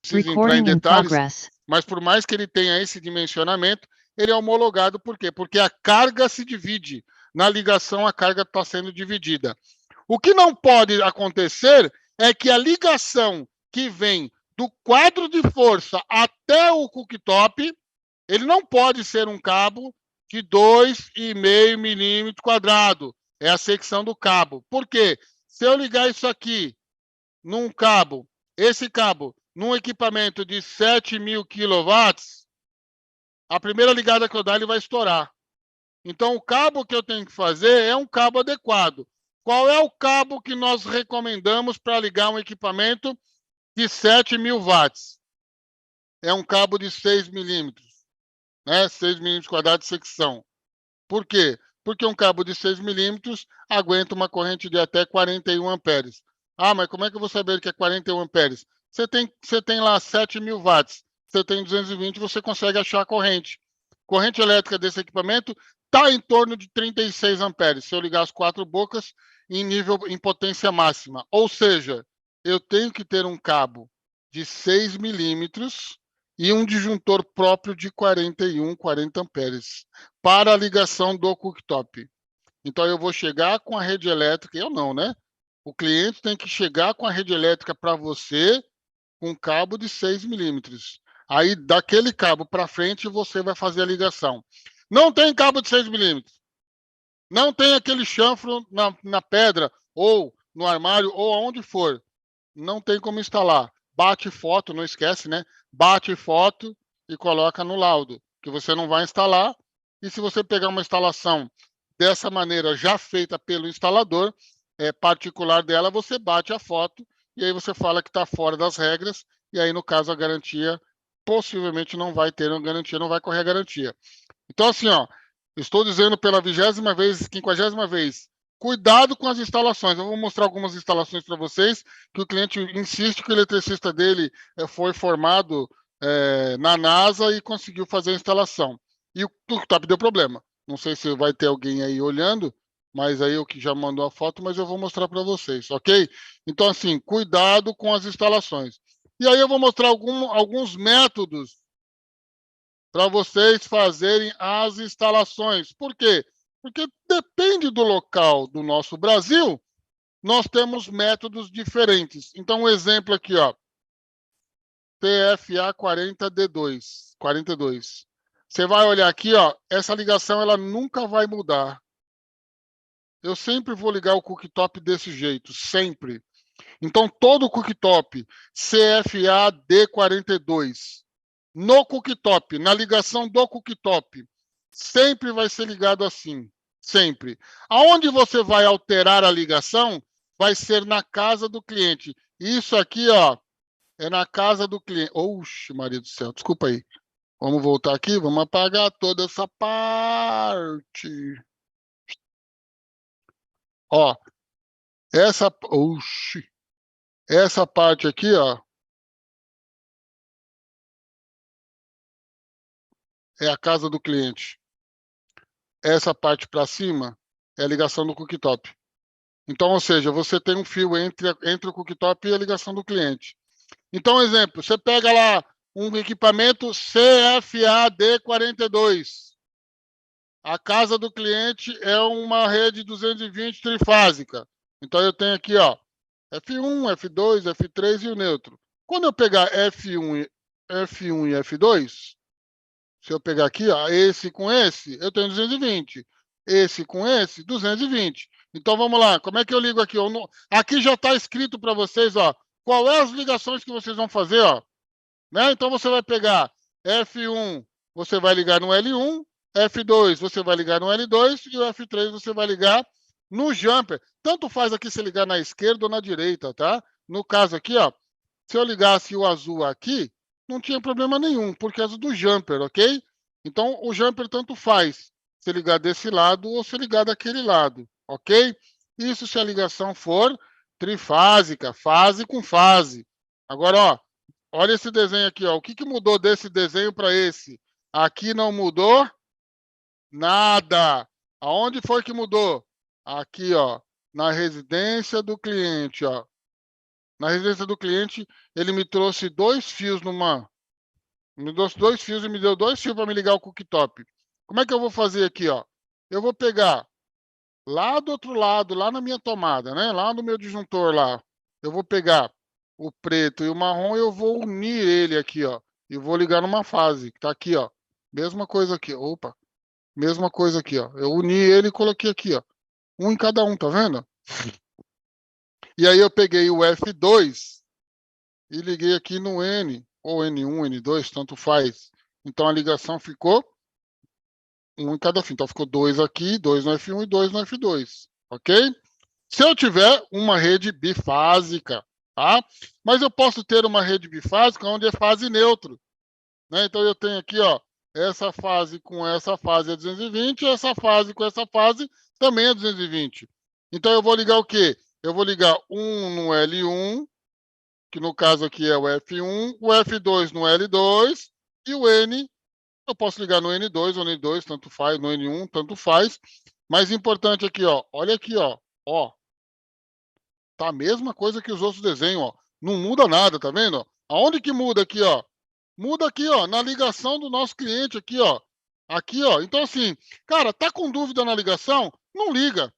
preciso entrar em Recording in detalhes, progress. mas por mais que ele tenha esse dimensionamento, ele é homologado. Por quê? Porque a carga se divide. Na ligação, a carga está sendo dividida. O que não pode acontecer é que a ligação que vem do quadro de força até o cooktop, ele não pode ser um cabo de 2,5 milímetros quadrado. É a secção do cabo. Por quê? Se eu ligar isso aqui num cabo, esse cabo, num equipamento de 7.000 quilowatts, a primeira ligada que eu dar, ele vai estourar. Então, o cabo que eu tenho que fazer é um cabo adequado. Qual é o cabo que nós recomendamos para ligar um equipamento de 7.000 watts? É um cabo de 6 milímetros, né? 6 milímetros quadrados de secção. Por quê? Porque um cabo de 6 milímetros aguenta uma corrente de até 41 amperes. Ah, mas como é que eu vou saber que é 41 amperes? Você tem lá 7.000 watts, você tem 220, você consegue achar a corrente. Corrente elétrica desse equipamento está em torno de 36 amperes, se eu ligar as 4 bocas em potência máxima. Ou seja, eu tenho que ter um cabo de 6 milímetros e um disjuntor próprio de 41, 40 amperes para a ligação do cooktop. Então, eu vou chegar com a rede elétrica, eu não, né? O cliente tem que chegar com a rede elétrica para você com um cabo de 6 milímetros. Aí, daquele cabo para frente, você vai fazer a ligação. Não tem cabo de 6 milímetros. Não tem aquele chanfro na pedra, ou no armário, ou aonde for. Não tem como instalar. Bate foto, não esquece, né? Bate foto e coloca no laudo, que você não vai instalar. E se você pegar uma instalação dessa maneira já feita pelo instalador, particular dela, você bate a foto e aí você fala que está fora das regras, e aí, no caso, a garantia possivelmente não vai ter uma garantia, não vai correr a garantia. Então, assim, ó, estou dizendo pela 20ª vez, 50ª vez, cuidado com as instalações. Eu vou mostrar algumas instalações para vocês, que o cliente insiste que o eletricista dele foi formado na NASA e conseguiu fazer a instalação. E o cooktop deu problema. Não sei se vai ter alguém aí olhando, mas aí eu que já mandou a foto, mas eu vou mostrar para vocês, ok? Então, assim, cuidado com as instalações. E aí eu vou mostrar alguns métodos para vocês fazerem as instalações. Por quê? Porque depende do local do nosso Brasil, nós temos métodos diferentes. Então, um exemplo aqui, ó, TFA 40D2, 42. Você vai olhar aqui, ó, essa ligação ela nunca vai mudar. Eu sempre vou ligar o cooktop desse jeito, sempre. Então, todo cooktop CFA D42, no cooktop, na ligação do cooktop, sempre vai ser ligado assim, sempre. Aonde você vai alterar a ligação, vai ser na casa do cliente. Isso aqui, ó, é na casa do cliente. Oxe, Maria do céu, desculpa aí. Vamos voltar aqui, vamos apagar toda essa parte. Ó, oxe, essa parte aqui, ó, é a casa do cliente. Essa parte para cima é a ligação do cooktop. Então, ou seja, você tem um fio entre o cooktop e a ligação do cliente. Então, exemplo, você pega lá um equipamento CFA-D42. A casa do cliente é uma rede 220 trifásica. Então, eu tenho aqui, ó, F1, F2, F3 e o neutro. Quando eu pegar F1 e F2, se eu pegar aqui, ó, esse com esse, eu tenho 220. Esse com esse, 220. Então, vamos lá. Como é que eu ligo aqui? Aqui já está escrito para vocês, ó, qual é as ligações que vocês vão fazer, ó. Né? Então, você vai pegar F1, você vai ligar no L1, F2, você vai ligar no L2 e o F3 você vai ligar no jumper. Tanto faz aqui se ligar na esquerda ou na direita, tá? No caso aqui, ó, se eu ligasse o azul aqui, não tinha problema nenhum, por causa do jumper, ok? Então, o jumper tanto faz se ligar desse lado ou se ligar daquele lado, ok? Isso se a ligação for trifásica, fase com fase. Agora, ó, olha esse desenho aqui, ó. O que mudou desse desenho para esse? Aqui não mudou nada. Aonde foi que mudou? Aqui, ó, na residência do cliente, ó. Na residência do cliente, ele me trouxe dois fios me trouxe dois fios e me deu dois fios para me ligar o cooktop. Como é que eu vou fazer aqui, ó? Eu vou pegar lá do outro lado, lá na minha tomada, né? Lá no meu disjuntor lá. Eu vou pegar o preto e o marrom e eu vou unir ele aqui, ó. E vou ligar numa fase, que tá aqui, ó. Mesma coisa aqui. Opa, mesma coisa aqui, ó. Eu uni ele e coloquei aqui, ó. Um em cada um, tá vendo? E aí eu peguei o F2 e liguei aqui no N, ou N1, N2, tanto faz. Então a ligação ficou um em cada fio. Então ficou dois aqui, dois no F1 e dois no F2, ok? Se eu tiver uma rede bifásica, tá? Mas eu posso ter uma rede bifásica onde é fase neutro, né? Então eu tenho aqui, ó, essa fase com essa fase é 220, essa fase com essa fase também é 220. Então eu vou ligar o quê? Eu vou ligar um no L1, que no caso aqui é o F1, o F2 no L2 e o N, eu posso ligar no N2 ou N2, tanto faz, no N1, tanto faz. Mas importante aqui, ó, olha aqui, ó, tá a mesma coisa que os outros desenhos, ó. Não muda nada, tá vendo? Aonde que muda aqui, ó? Muda aqui, ó, na ligação do nosso cliente aqui, ó. Aqui, ó. Então, assim, cara, tá com dúvida na ligação? Não liga,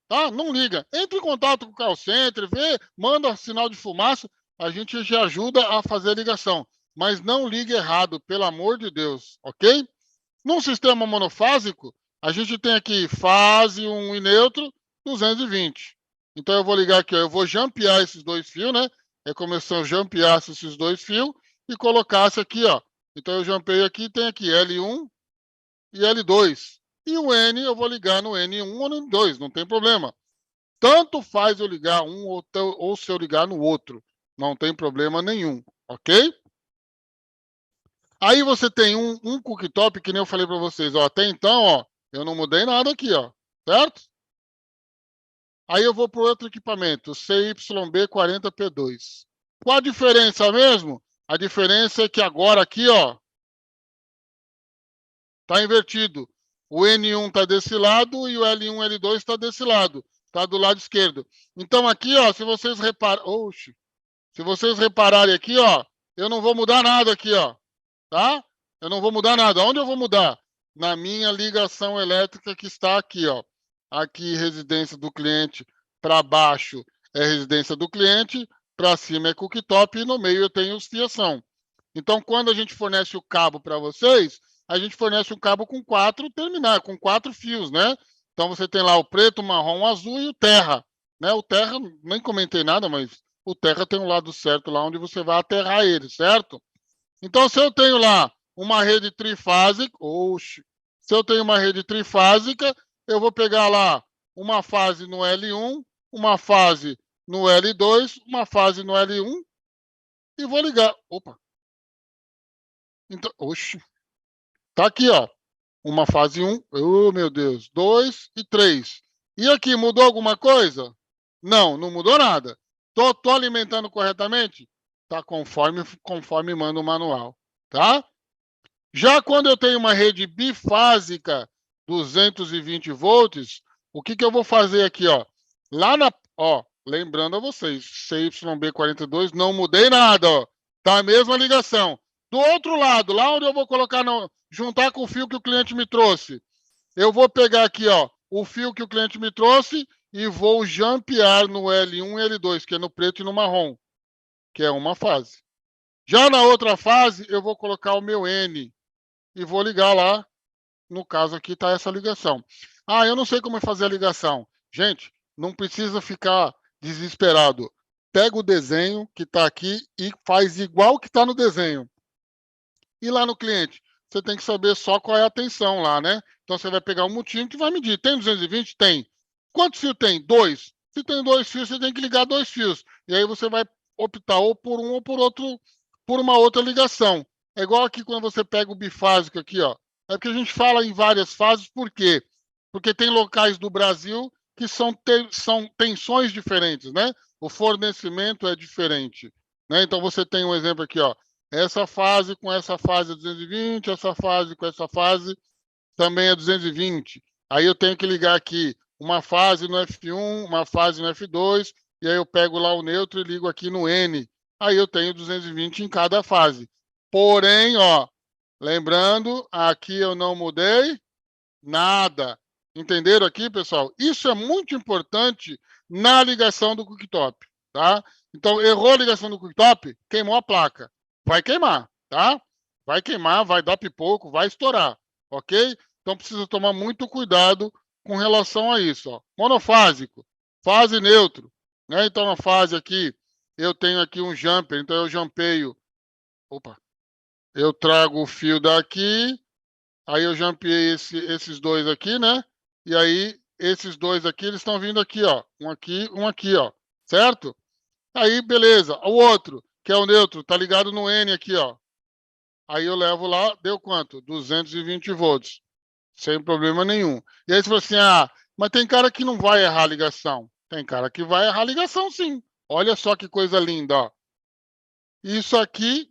tá? Não liga. Entre em contato com o call center, vê, manda sinal de fumaça, a gente já ajuda a fazer a ligação. Mas não ligue errado, pelo amor de Deus, ok? Num sistema monofásico, a gente tem aqui fase 1 e neutro, 220. Então eu vou ligar aqui, ó, eu vou jampear esses dois fios, né? É como se eu jampeasse esses dois fios e colocasse aqui, ó. Então eu jampei aqui, tem aqui L1 e L2. E o N eu vou ligar no N1 ou no N2, não tem problema. Tanto faz eu ligar um ou se eu ligar no outro. Não tem problema nenhum, ok? Aí você tem um cooktop, que nem eu falei para vocês, ó. Até então, ó, eu não mudei nada aqui, ó. Certo? Aí eu vou para o outro equipamento, CYB40P2. Qual a diferença mesmo? A diferença é que agora aqui, ó, tá invertido. O N1 tá desse lado e o L1, L2 tá desse lado. Tá do lado esquerdo. Então aqui, ó, se vocês se vocês repararem aqui, ó, eu não vou mudar nada aqui, ó. Tá? Eu não vou mudar nada. Onde eu vou mudar? Na minha ligação elétrica que está aqui, ó. Aqui, residência do cliente, para baixo é residência do cliente, para cima é cooktop e no meio eu tenho os fiação. Então, quando a gente fornece o cabo para vocês, a gente fornece um cabo com quatro terminais, com quatro fios, né? Então, você tem lá o preto, o marrom, o azul e o terra. Né? O terra, nem comentei nada, mas o terra tem um lado certo lá onde você vai aterrar ele, certo? Então, se eu tenho lá uma rede trifásica, se eu tenho uma rede trifásica, eu vou pegar lá uma fase no L1, uma fase no L2, uma fase no L1 e vou ligar. Opa. Então, tá aqui, ó. Uma fase 1, oh meu Deus, 2 e 3. E aqui, mudou alguma coisa? Não, não mudou nada. Tô alimentando corretamente? Tá conforme manda o manual, tá? Já quando eu tenho uma rede bifásica, 220 volts, o que eu vou fazer aqui, ó? Lá na, ó, lembrando a vocês, CYB42, não mudei nada, ó. Tá a mesma ligação. Do outro lado, lá onde eu vou colocar, juntar com o fio que o cliente me trouxe, eu vou pegar aqui, ó, o fio que o cliente me trouxe e vou jampear no L1 e L2, que é no preto e no marrom, que é uma fase. Já na outra fase, eu vou colocar o meu N, e vou ligar lá. No caso aqui está essa ligação. Ah, eu não sei como fazer a ligação. Gente, não precisa ficar desesperado. Pega o desenho que está aqui e faz igual que está no desenho. E lá no cliente, você tem que saber só qual é a tensão lá, né? Então você vai pegar um multímetro e vai medir. Tem 220? Tem. Quantos fios tem? Dois. Se tem dois fios, você tem que ligar dois fios. E aí você vai optar ou por um ou por outro, por uma outra ligação. É igual aqui quando você pega o bifásico aqui, ó. É porque a gente fala em várias fases, por quê? Porque tem locais do Brasil que são tensões diferentes, né? O fornecimento é diferente. Né? Então você tem um exemplo aqui, ó. Essa fase com essa fase é 220, essa fase com essa fase também é 220. Aí eu tenho que ligar aqui uma fase no F1, uma fase no F2, e aí eu pego lá o neutro e ligo aqui no N. Aí eu tenho 220 em cada fase. Porém, ó, lembrando, aqui eu não mudei nada. Entenderam aqui, pessoal? Isso é muito importante na ligação do cooktop, tá? Então, errou a ligação do cooktop, queimou a placa. Vai queimar, tá? Vai queimar, vai dar pipoco, vai estourar, ok? Então, precisa tomar muito cuidado com relação a isso, ó. Monofásico, fase neutro, né? Então, na fase aqui, eu tenho aqui um jumper, então eu jampeio. Opa! Eu trago o fio daqui, aí eu jampeei esses dois aqui, né? E aí, esses dois aqui, eles estão vindo aqui, ó. Um aqui, ó. Certo? Aí, beleza. O outro, que é o neutro, tá ligado no N aqui, ó. Aí eu levo lá, deu quanto? 220 volts. Sem problema nenhum. E aí você fala assim, ah, mas tem cara que não vai errar a ligação. Tem cara que vai errar a ligação, sim. Olha só que coisa linda, ó. Isso aqui,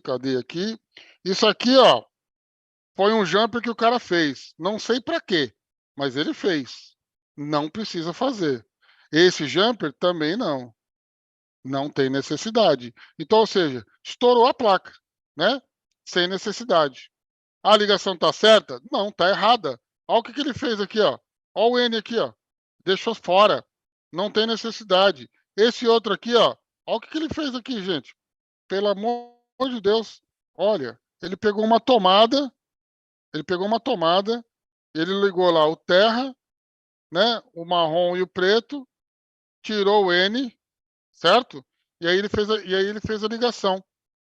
cadê aqui? Isso aqui, ó, foi um jumper que o cara fez. Não sei para quê, mas ele fez. Não precisa fazer. Esse jumper também não. Não tem necessidade. Então, ou seja, estourou a placa, né? Sem necessidade. A ligação está certa? Não, está errada. Olha o que ele fez aqui, ó. Olha o N aqui, ó. Deixou fora. Não tem necessidade. Esse outro aqui, ó. Olha o que ele fez aqui, gente. Pelo amor de Deus. Olha, ele pegou uma tomada, ele ligou lá o terra, né, o marrom e o preto, tirou o N, certo? E aí ele fez a ligação.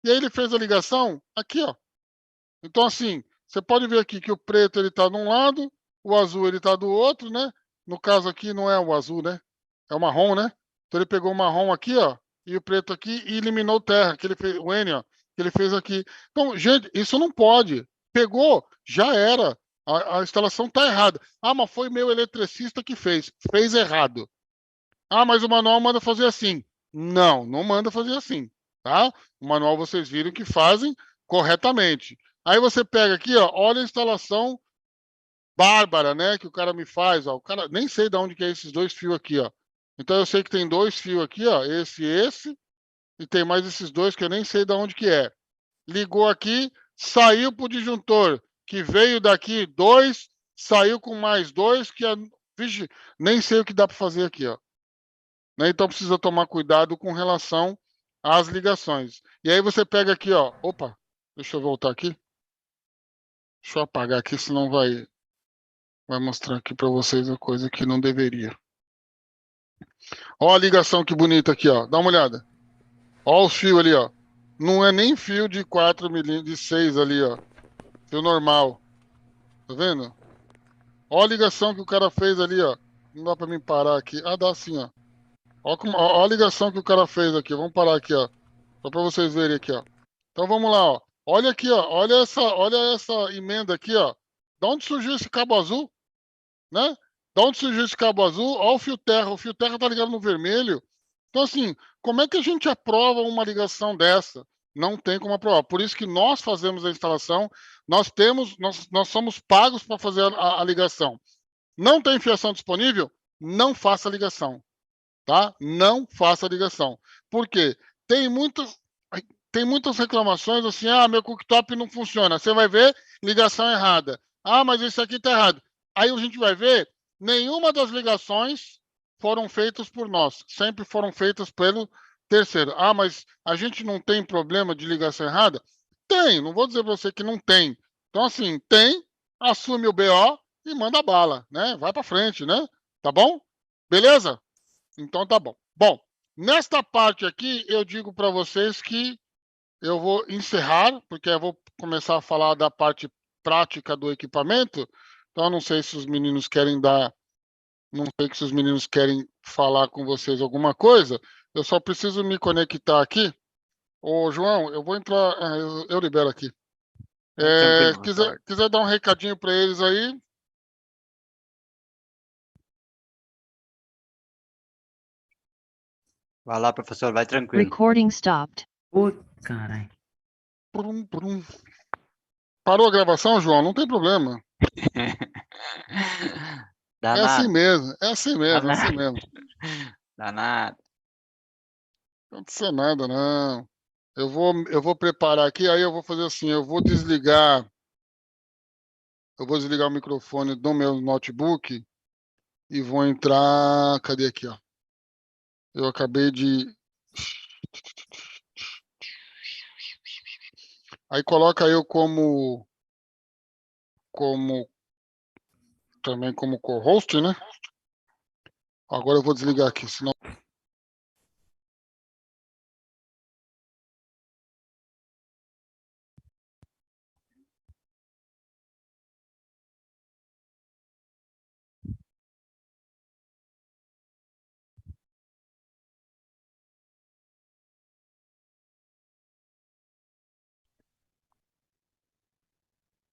E aí ele fez a ligação aqui, ó. Então assim, você pode ver aqui que o preto ele tá de um lado, o azul ele tá do outro, né? No caso aqui não é o azul, né? É o marrom, né? Então ele pegou o marrom aqui, ó, e o preto aqui e eliminou o terra, que ele fez, o N, ó, que ele fez aqui. Então, gente, isso não pode. Pegou, já era. A instalação tá errada. Ah, mas foi meu eletricista que fez. Fez errado. Ah, mas o manual manda fazer assim. Não, não manda fazer assim, tá? O manual vocês viram que fazem corretamente. Aí você pega aqui, ó, olha a instalação bárbara, né, que o cara me faz, ó. O cara nem sei de onde que é esses dois fios aqui, ó. Então eu sei que tem dois fios aqui, ó, esse e esse, e tem mais esses dois que eu nem sei de onde que é. Ligou aqui, saiu pro disjuntor, que veio daqui dois, saiu com mais dois, que a... Vixe, nem sei o que dá para fazer aqui, ó. Né? Então precisa tomar cuidado com relação às ligações. E aí você pega aqui, ó. Opa, deixa eu voltar aqui. Deixa eu apagar aqui, senão vai mostrar aqui para vocês a coisa que não deveria. Ó a ligação que bonita aqui, ó. Dá uma olhada. Ó o fio ali, ó. Não é nem fio de 4 milímetros, de 6 ali, ó. Fio normal. Tá vendo? Ó a ligação que o cara fez ali, ó. Não dá para mim parar aqui. Ah, dá sim, ó. Ó a ligação que o cara fez aqui. Vamos parar aqui, ó. Só para vocês verem aqui, ó. Então vamos lá, ó. Olha aqui, ó. Olha essa emenda aqui, ó. Da onde surgiu esse cabo azul, né? Da onde surgiu esse cabo azul? Ó o fio terra. O fio terra tá ligado no vermelho. Então, assim, como é que a gente aprova uma ligação dessa? Não tem como aprovar. Por isso que nós fazemos a instalação, nós somos pagos para fazer a ligação. Não tem fiação disponível? Não faça a ligação, tá? Não faça a ligação. Por quê? Tem muitas, tem muitas reclamações assim, ah, meu cooktop não funciona. Você vai ver, ligação errada. Ah, mas isso aqui está errado. Aí a gente vai ver, nenhuma das ligações foram feitas por nós. Sempre foram feitas pelo terceiro. Ah, mas a gente não tem problema de ligação errada? Tem, não vou dizer para você que não tem. Então, assim, tem, assume o BO e manda bala, né? Vai para frente, né? Tá bom? Beleza? Então tá bom. Bom, nesta parte aqui eu digo para vocês que eu vou encerrar, porque eu vou começar a falar da parte prática do equipamento. Então eu não sei se os meninos querem dar, não sei se os meninos querem falar com vocês alguma coisa. Eu só preciso me conectar aqui. Ô, João, eu vou entrar, eu libero aqui. Tranquilo, Quiser dar um recadinho para eles aí. Vai lá, professor, vai tranquilo. Recording stopped. Caralho. Prum. Parou a gravação, João? Não tem problema. É assim Danado, mesmo, é assim mesmo, é assim danado, mesmo. danado. Não aconteceu nada, não. Eu vou preparar aqui, aí eu vou fazer assim, eu vou desligar o microfone do meu notebook e vou entrar, cadê aqui, ó? Eu acabei de Aí coloca eu como também como co-host, né? Agora eu vou desligar aqui, senão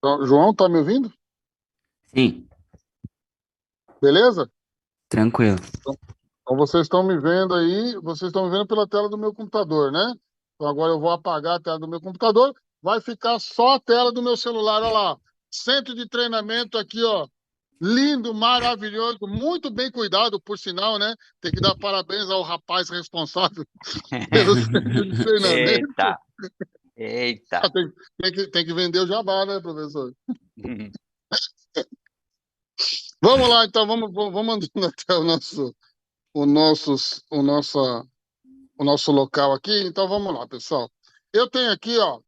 Então, João, tá me ouvindo? Sim, Beleza? tranquilo. Então vocês estão me vendo aí, vocês estão me vendo pela tela do meu computador, né? Então agora eu vou apagar a tela do meu computador, vai ficar só a tela do meu celular, olha lá. Centro de treinamento aqui, ó. Lindo, maravilhoso, muito bem cuidado, por sinal, né? Tem que dar parabéns ao rapaz responsável pelo centro de treinamento. Eita, eita. Ah, tem que vender o jabá, né, professor? Vamos lá, então, vamos andando até o nosso, o nossa, o nosso local aqui. Então, vamos lá, pessoal. Eu tenho aqui, ó,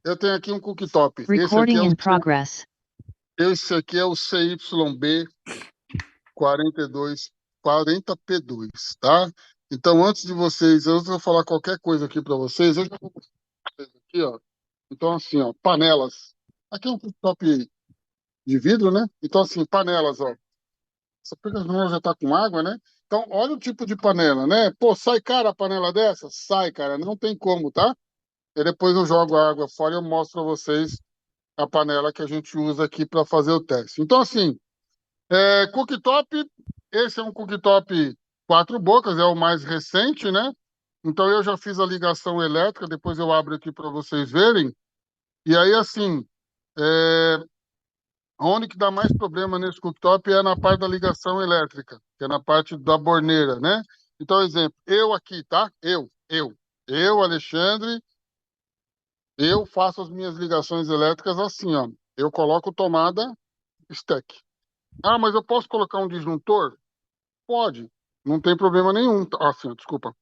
eu tenho aqui um cooktop. Recording in progress. Esse aqui é o CYB 42 40P2, tá? Então, antes de vocês, eu vou falar qualquer coisa aqui para vocês, eu já vou mostrar pra vocês aqui, ó. Então, assim, ó, panelas. Aqui é um cooktop de vidro, né? Então, assim, panelas, ó. Essa panela já tá com água, né? Então, olha o tipo de panela, né? Pô, sai cara a panela dessa? Sai, cara, não tem como, tá? E depois eu jogo a água fora e eu mostro para vocês a panela que a gente usa aqui para fazer o teste. Então, assim, cooktop, esse é um cooktop quatro bocas, é o mais recente, né? Então, eu já fiz a ligação elétrica, depois eu abro aqui para vocês verem. E aí, assim, é, onde que dá mais problema nesse cooktop é na parte da ligação elétrica, que é na parte da borneira, né? Então, exemplo, eu aqui, tá? Alexandre, eu faço as minhas ligações elétricas assim, ó. Eu coloco tomada stack. Ah, mas eu posso colocar um disjuntor? Pode. Não tem problema nenhum. Ah, sim, desculpa.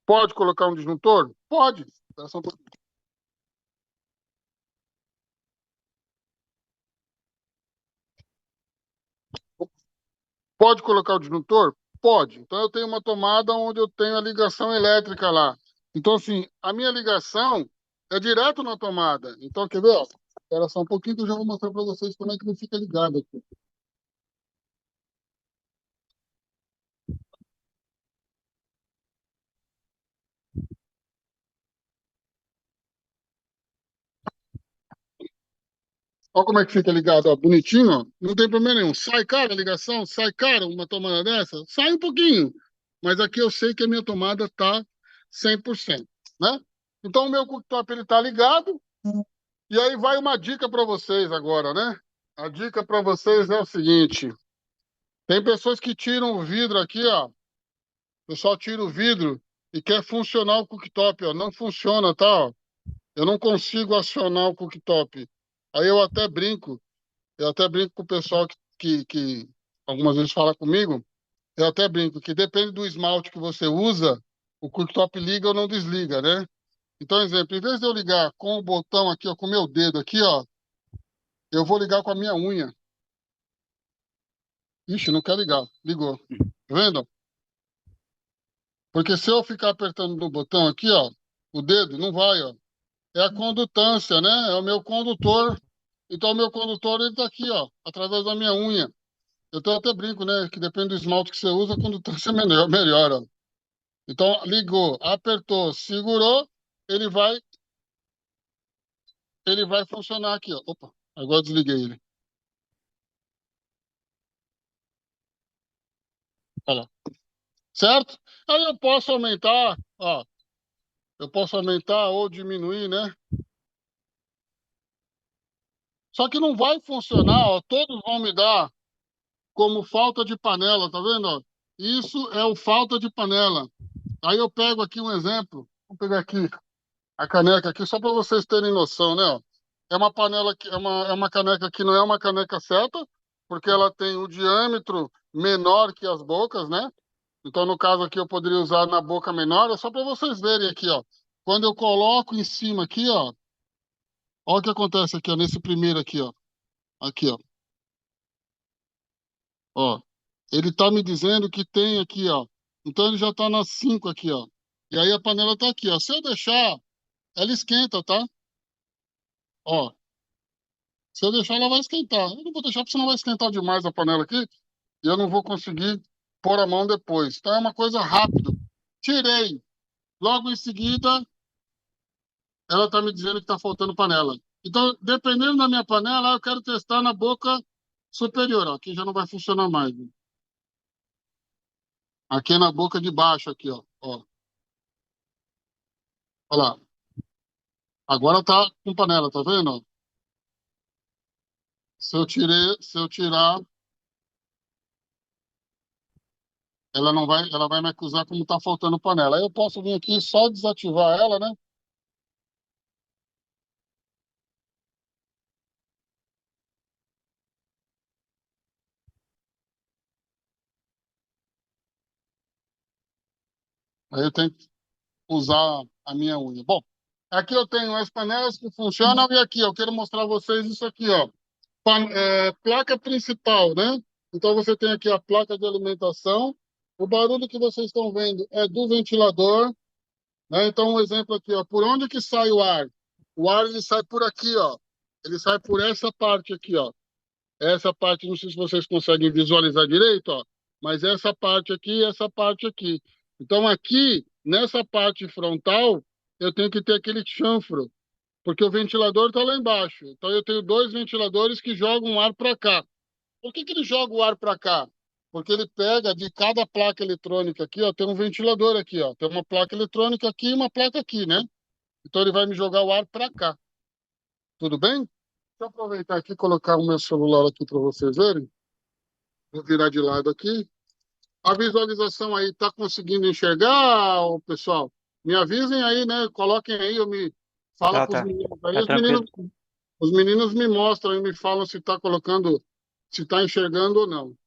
Pode colocar um disjuntor? Pode. Espera só um pouquinho. Pode colocar o disjuntor? Pode. Então eu tenho uma tomada onde eu tenho a ligação elétrica lá. Então, assim, a minha ligação é direto na tomada. Então, quer ver? Ó? Espera só um pouquinho que eu já vou mostrar para vocês como é que ele fica ligado aqui. Olha como é que fica ligado, ó, bonitinho, ó. Não tem problema nenhum. Sai cara a ligação, sai cara uma tomada dessa, sai um pouquinho. Mas aqui eu sei que a minha tomada tá 100%, né? Então o meu cooktop ele tá ligado. E aí vai uma dica para vocês agora, né? A dica para vocês é o seguinte: tem pessoas que tiram o vidro aqui, ó. O pessoal tira o vidro e quer funcionar o cooktop, ó. Não funciona, tá? Ó. Eu não consigo acionar o cooktop. Aí eu até brinco com o pessoal que algumas vezes fala comigo. Eu até brinco que depende do esmalte que você usa, o cooktop liga ou não desliga, né? Então, exemplo, em vez de eu ligar com o botão aqui, ó, com o meu dedo aqui, ó, eu vou ligar com a minha unha. Ixi, não quer ligar. Ligou. Tá vendo? Porque se eu ficar apertando no botão aqui, ó, o dedo não vai, ó. É a condutância, né? É o meu condutor. Então, o meu condutor, ele tá aqui, ó, através da minha unha. Eu até brinco, né? Que depende do esmalte que você usa, a condutância é melhor, ó. Então, ligou, apertou, segurou, ele vai, ele vai funcionar aqui, ó. Opa, agora eu desliguei ele. Olha lá. Certo? Aí eu posso aumentar, ó. Eu posso aumentar ou diminuir, né? Só que não vai funcionar, ó. Todos vão me dar como falta de panela, tá vendo? Ó? Isso é o falta de panela. Aí eu pego aqui um exemplo. Vou pegar aqui a caneca aqui só para vocês terem noção, né? Ó. É uma panela que é uma caneca que não é uma caneca seta, porque ela tem o diâmetro menor que as bocas, né? Então, no caso aqui, eu poderia usar na boca menor, é só para vocês verem aqui, ó. Quando eu coloco em cima aqui, ó, olha o que acontece aqui, ó, nesse primeiro aqui, ó. Aqui, ó. Ó. Ele tá me dizendo que tem aqui, ó. Então, ele já tá nas 5 aqui, ó. E aí a panela tá aqui, ó. Se eu deixar, ela esquenta, tá? Ó. Se eu deixar, ela vai esquentar. Eu não vou deixar, porque senão vai esquentar demais a panela aqui e eu não vou conseguir pôr a mão depois. Então, é uma coisa rápida. Tirei. Logo em seguida, ela está me dizendo que está faltando panela. Então, dependendo da minha panela, eu quero testar na boca superior. Ó. Aqui já não vai funcionar mais. Né? Aqui é na boca de baixo, aqui, ó. Ó. Olha lá. Agora tá com panela, tá vendo? Ó? Se eu tirar, ela vai me acusar como tá faltando panela. Aí eu posso vir aqui e só desativar ela, né? Aí eu tenho que usar a minha unha. Bom, aqui eu tenho as panelas que funcionam e aqui eu quero mostrar a vocês isso aqui, ó. Placa principal, né? Então você tem aqui a placa de alimentação. O barulho que vocês estão vendo é do ventilador, né? Então um exemplo aqui, ó, por onde que sai o ar? O ar ele sai por aqui, ó. Ele sai por essa parte aqui, ó. Essa parte, não sei se vocês conseguem visualizar direito, ó, mas essa parte aqui e essa parte aqui. Então aqui, nessa parte frontal, eu tenho que ter aquele chanfro, porque o ventilador está lá embaixo. Então eu tenho dois ventiladores que jogam ar para cá. Por que ele joga o ar para cá? Porque ele pega de cada placa eletrônica aqui, ó, tem um ventilador aqui, ó. Tem uma placa eletrônica aqui e uma placa aqui, né? Então ele vai me jogar o ar para cá. Tudo bem? Deixa eu aproveitar aqui e colocar o meu celular aqui para vocês verem. Vou virar de lado aqui. A visualização aí, tá conseguindo enxergar, ô, pessoal? Me avisem aí, né? Coloquem aí, eu me fala Tá, com os tá. meninos aí. Tá tranquilo. Os meninos me mostram e me falam se está colocando, se está enxergando ou não. Tá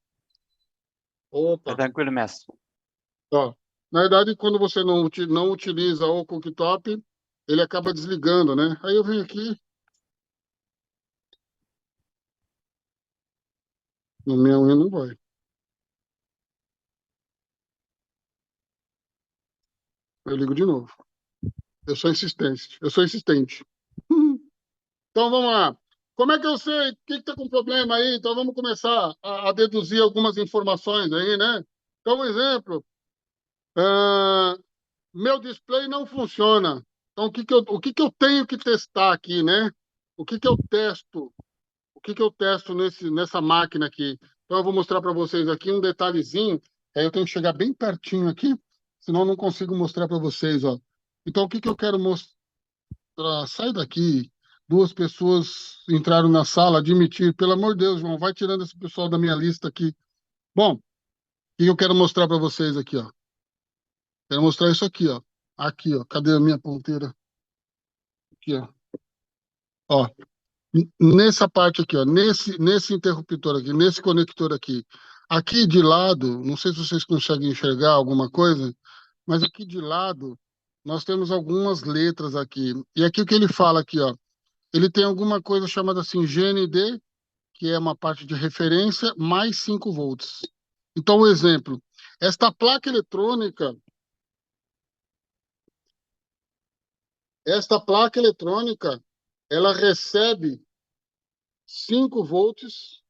Opa, tranquilo, mestre. ó. Na verdade, quando você não utiliza o cooktop, ele acaba desligando, né? Aí eu venho aqui, no meu unha não vai. Eu ligo de novo. Eu sou insistente. Eu sou insistente. Então vamos lá. Como é que eu sei o que está com problema aí? Então vamos começar a deduzir algumas informações aí, né? Então, um exemplo. ah, Meu display não funciona. Então, o que que eu tenho que testar aqui, né? O que que eu testo? O que que eu testo nessa máquina aqui? Então, eu vou mostrar para vocês aqui um detalhezinho. Aí eu tenho que chegar bem pertinho aqui, senão eu não consigo mostrar para vocês, ó. Então, o que que eu quero mostrar? Sai daqui. Duas pessoas entraram na sala, admitir. Pelo amor de Deus, João, vai tirando esse pessoal da minha lista aqui. Bom, o que eu quero mostrar para vocês aqui, ó? Quero mostrar isso aqui, ó. Aqui, ó. Cadê a minha ponteira? Aqui, ó. Ó, nessa parte aqui, ó, nesse interruptor aqui, nesse conector aqui. Aqui de lado, não sei se vocês conseguem enxergar alguma coisa, mas aqui de lado nós temos algumas letras aqui. E aqui o que ele fala aqui, ó, ele tem alguma coisa chamada assim GND, que é uma parte de referência, mais 5 volts. Então, um exemplo, esta placa eletrônica, ela recebe 5 volts,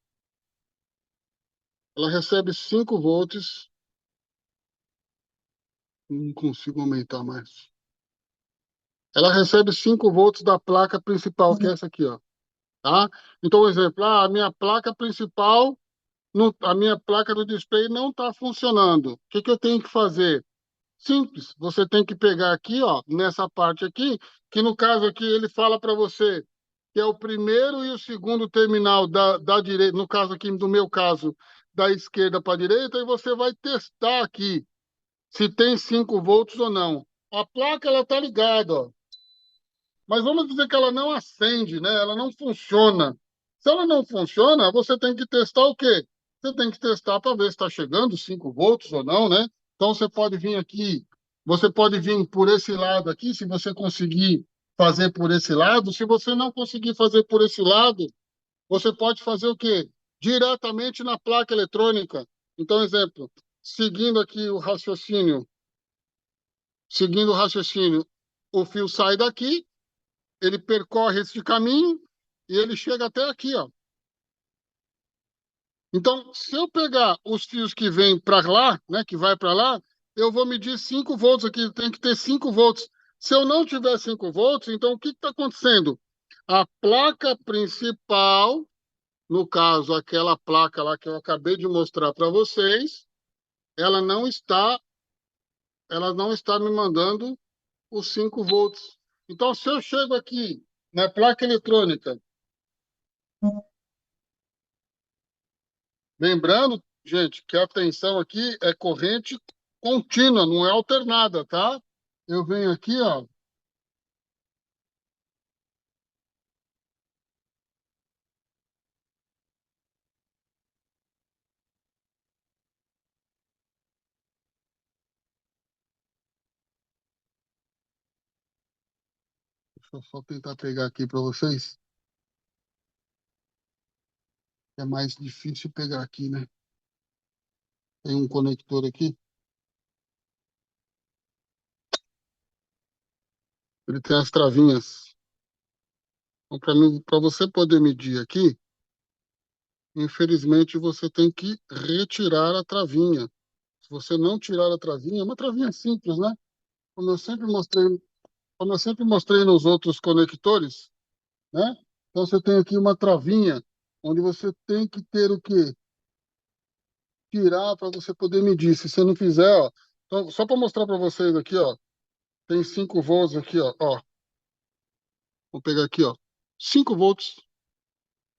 ela recebe 5 volts, não consigo aumentar mais. Ela recebe 5 volts da placa principal, que é essa aqui, ó. Tá? Então, um exemplo, a minha placa principal, a minha placa do display não está funcionando. O que que eu tenho que fazer? Simples, você tem que pegar aqui, ó, nessa parte aqui, que no caso aqui ele fala para você que é o primeiro e o segundo terminal da direita, no caso aqui, do meu caso, da esquerda para a direita e você vai testar aqui se tem 5 volts ou não. A placa ela está ligada, ó. Mas vamos dizer que ela não acende, né? Ela não funciona. Se ela não funciona, você tem que testar o quê? Você tem que testar para ver se está chegando 5 volts ou não, né? Então você pode vir aqui, você pode vir por esse lado aqui, se você conseguir fazer por esse lado. Se você não conseguir fazer por esse lado, você pode fazer o quê? Diretamente na placa eletrônica. Então, exemplo, seguindo aqui o raciocínio, seguindo o raciocínio, o fio sai daqui, ele percorre esse caminho e ele chega até aqui, ó. Então, se eu pegar os fios que vêm para lá, né, que vai para lá, eu vou medir 5 volts aqui, tem que ter 5 volts. Se eu não tiver 5 volts, então o que está acontecendo? A placa principal, no caso, aquela placa lá que eu acabei de mostrar para vocês, ela ela não está me mandando os 5 volts. Então, se eu chego aqui na placa eletrônica, lembrando, gente, que a tensão aqui é corrente contínua, não é alternada, tá? Eu venho aqui, ó. Deixa eu só tentar pegar aqui para vocês. É mais difícil pegar aqui, né? Tem um conector aqui. Ele tem as travinhas. Então, para você poder medir aqui, infelizmente você tem que retirar a travinha. Se você não tirar a travinha, é uma travinha simples, né? Como eu sempre mostrei, como eu sempre mostrei nos outros conectores, né? Então você tem aqui uma travinha onde você tem que ter o quê? Tirar para você poder medir. Se você não fizer, ó, então, só para mostrar para vocês aqui, ó, tem 5 volts aqui, ó. Vou pegar aqui, ó. 5 volts.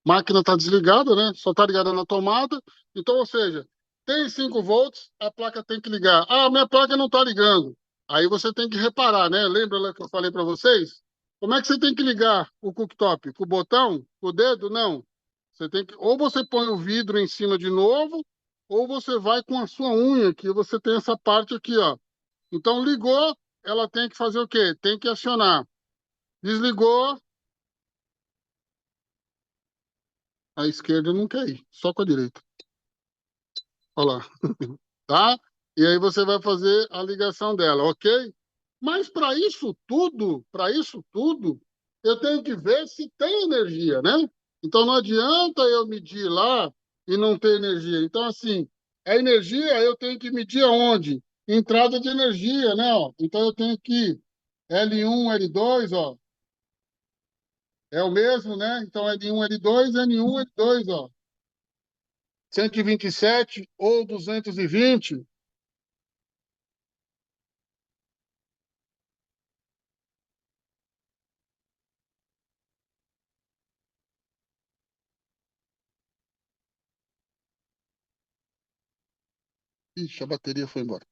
Máquina está desligada, né? Só está ligada na tomada. Então, ou seja, tem 5 volts, a placa tem que ligar. Ah, minha placa não está ligando. Aí você tem que reparar, né? Lembra lá que eu falei para vocês? Como é que você tem que ligar o cooktop? Com o botão? Com o dedo? Não. Você tem que, ou você põe o vidro em cima de novo, ou você vai com a sua unha, que você tem essa parte aqui, ó. Então, ligou, ela tem que fazer o quê? Tem que acionar. Desligou, a esquerda não quer ir, só com a direita. Olha lá, tá? E aí você vai fazer a ligação dela, ok? Mas para isso tudo, eu tenho que ver se tem energia, né? Então não adianta eu medir lá e não ter energia. Então, assim, a energia eu tenho que medir aonde? Entrada de energia, né? Ó. Então eu tenho que L1, L2, ó, é o mesmo, né? Então L1, L2, N1, L2, ó. 127 ou 220. Ixi, a bateria foi embora.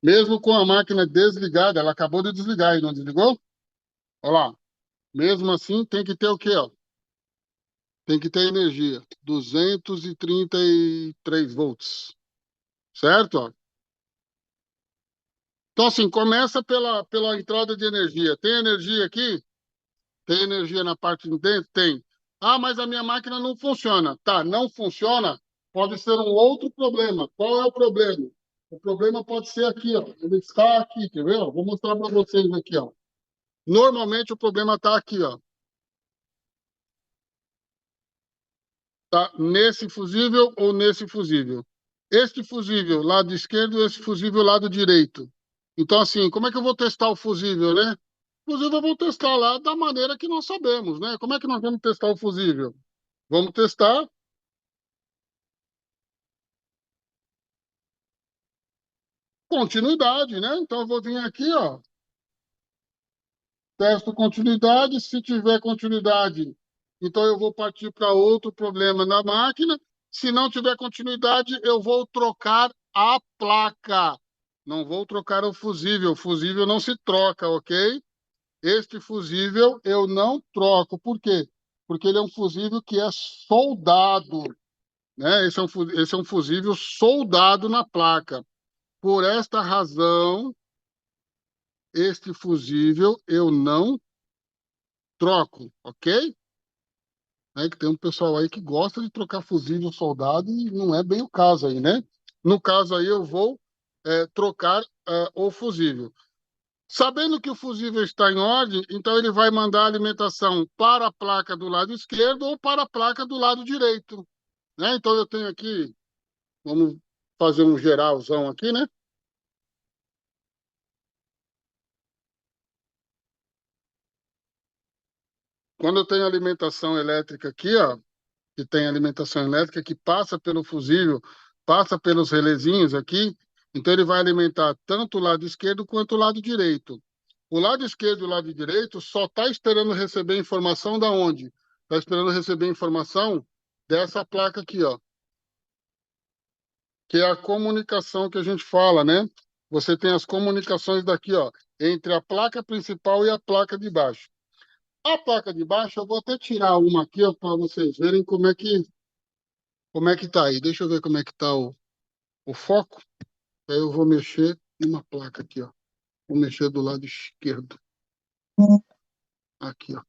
Mesmo com a máquina desligada, ela acabou de desligar e não desligou? Olha lá. Mesmo assim, tem que ter o quê? Ó? Tem que ter energia. 233 volts. Certo? Ó? Então, assim, começa pela entrada de energia. Tem energia aqui? Tem energia na parte de dentro? Tem. Ah, mas a minha máquina não funciona. Tá, não funciona. Pode ser um outro problema. Qual é o problema? O problema pode ser aqui, ó. Ele está aqui, quer ver? Vou mostrar para vocês aqui, ó. Normalmente o problema está aqui, ó. Tá nesse fusível ou nesse fusível. Este fusível lado esquerdo, esse fusível lado direito. Então, assim, como é que eu vou testar o fusível, né? O fusível eu vou testar lá da maneira que nós sabemos, né? Como é que nós vamos testar o fusível? Vamos testar continuidade, né? Então, eu vou vir aqui, ó, testo continuidade. Se tiver continuidade, então eu vou partir para outro problema na máquina. Se não tiver continuidade, eu vou trocar a placa. Não vou trocar o fusível. O fusível não se troca, ok? Este fusível eu não troco. Por quê? Porque ele é um fusível que é soldado, né? Esse é um fusível soldado na placa. Por esta razão, este fusível eu não troco, ok? É que tem um pessoal aí que gosta de trocar fusível soldado e não é bem o caso aí, né? No caso aí, eu vou trocar o fusível. Sabendo que o fusível está em ordem, então ele vai mandar a alimentação para a placa do lado esquerdo ou para a placa do lado direito, né? Então eu tenho aqui, vamos fazer um geralzão aqui, né? Quando eu tenho alimentação elétrica aqui, ó, que tem alimentação elétrica que passa pelo fusível, passa pelos relezinhos aqui, então ele vai alimentar tanto o lado esquerdo quanto o lado direito. O lado esquerdo e o lado direito só está esperando receber informação da onde? Está esperando receber informação dessa placa aqui, ó, que é a comunicação que a gente fala, né? Você tem as comunicações daqui, ó, entre a placa principal e a placa de baixo. A placa de baixo, eu vou até tirar uma aqui, ó, para vocês verem como é que tá aí. Deixa eu ver como é que tá o foco. Aí eu vou mexer numa placa aqui, ó. Vou mexer do lado esquerdo. Aqui, ó.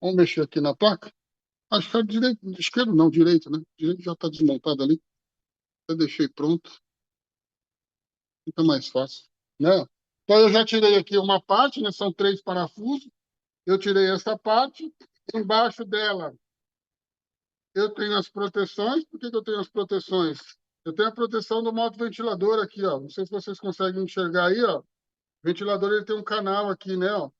Vamos mexer aqui na placa. Acho que é direito, esquerdo não, direito, né? Direito já está desmontado ali. Eu deixei pronto. Fica mais fácil, né? Então eu já tirei aqui uma parte, né? São 3 parafusos. Eu tirei essa parte. Embaixo dela eu tenho as proteções. Por que que eu tenho as proteções? Eu tenho a proteção do motoventilador aqui, ó. Não sei se vocês conseguem enxergar aí, ó. O ventilador ele tem um canal aqui, né? Ó.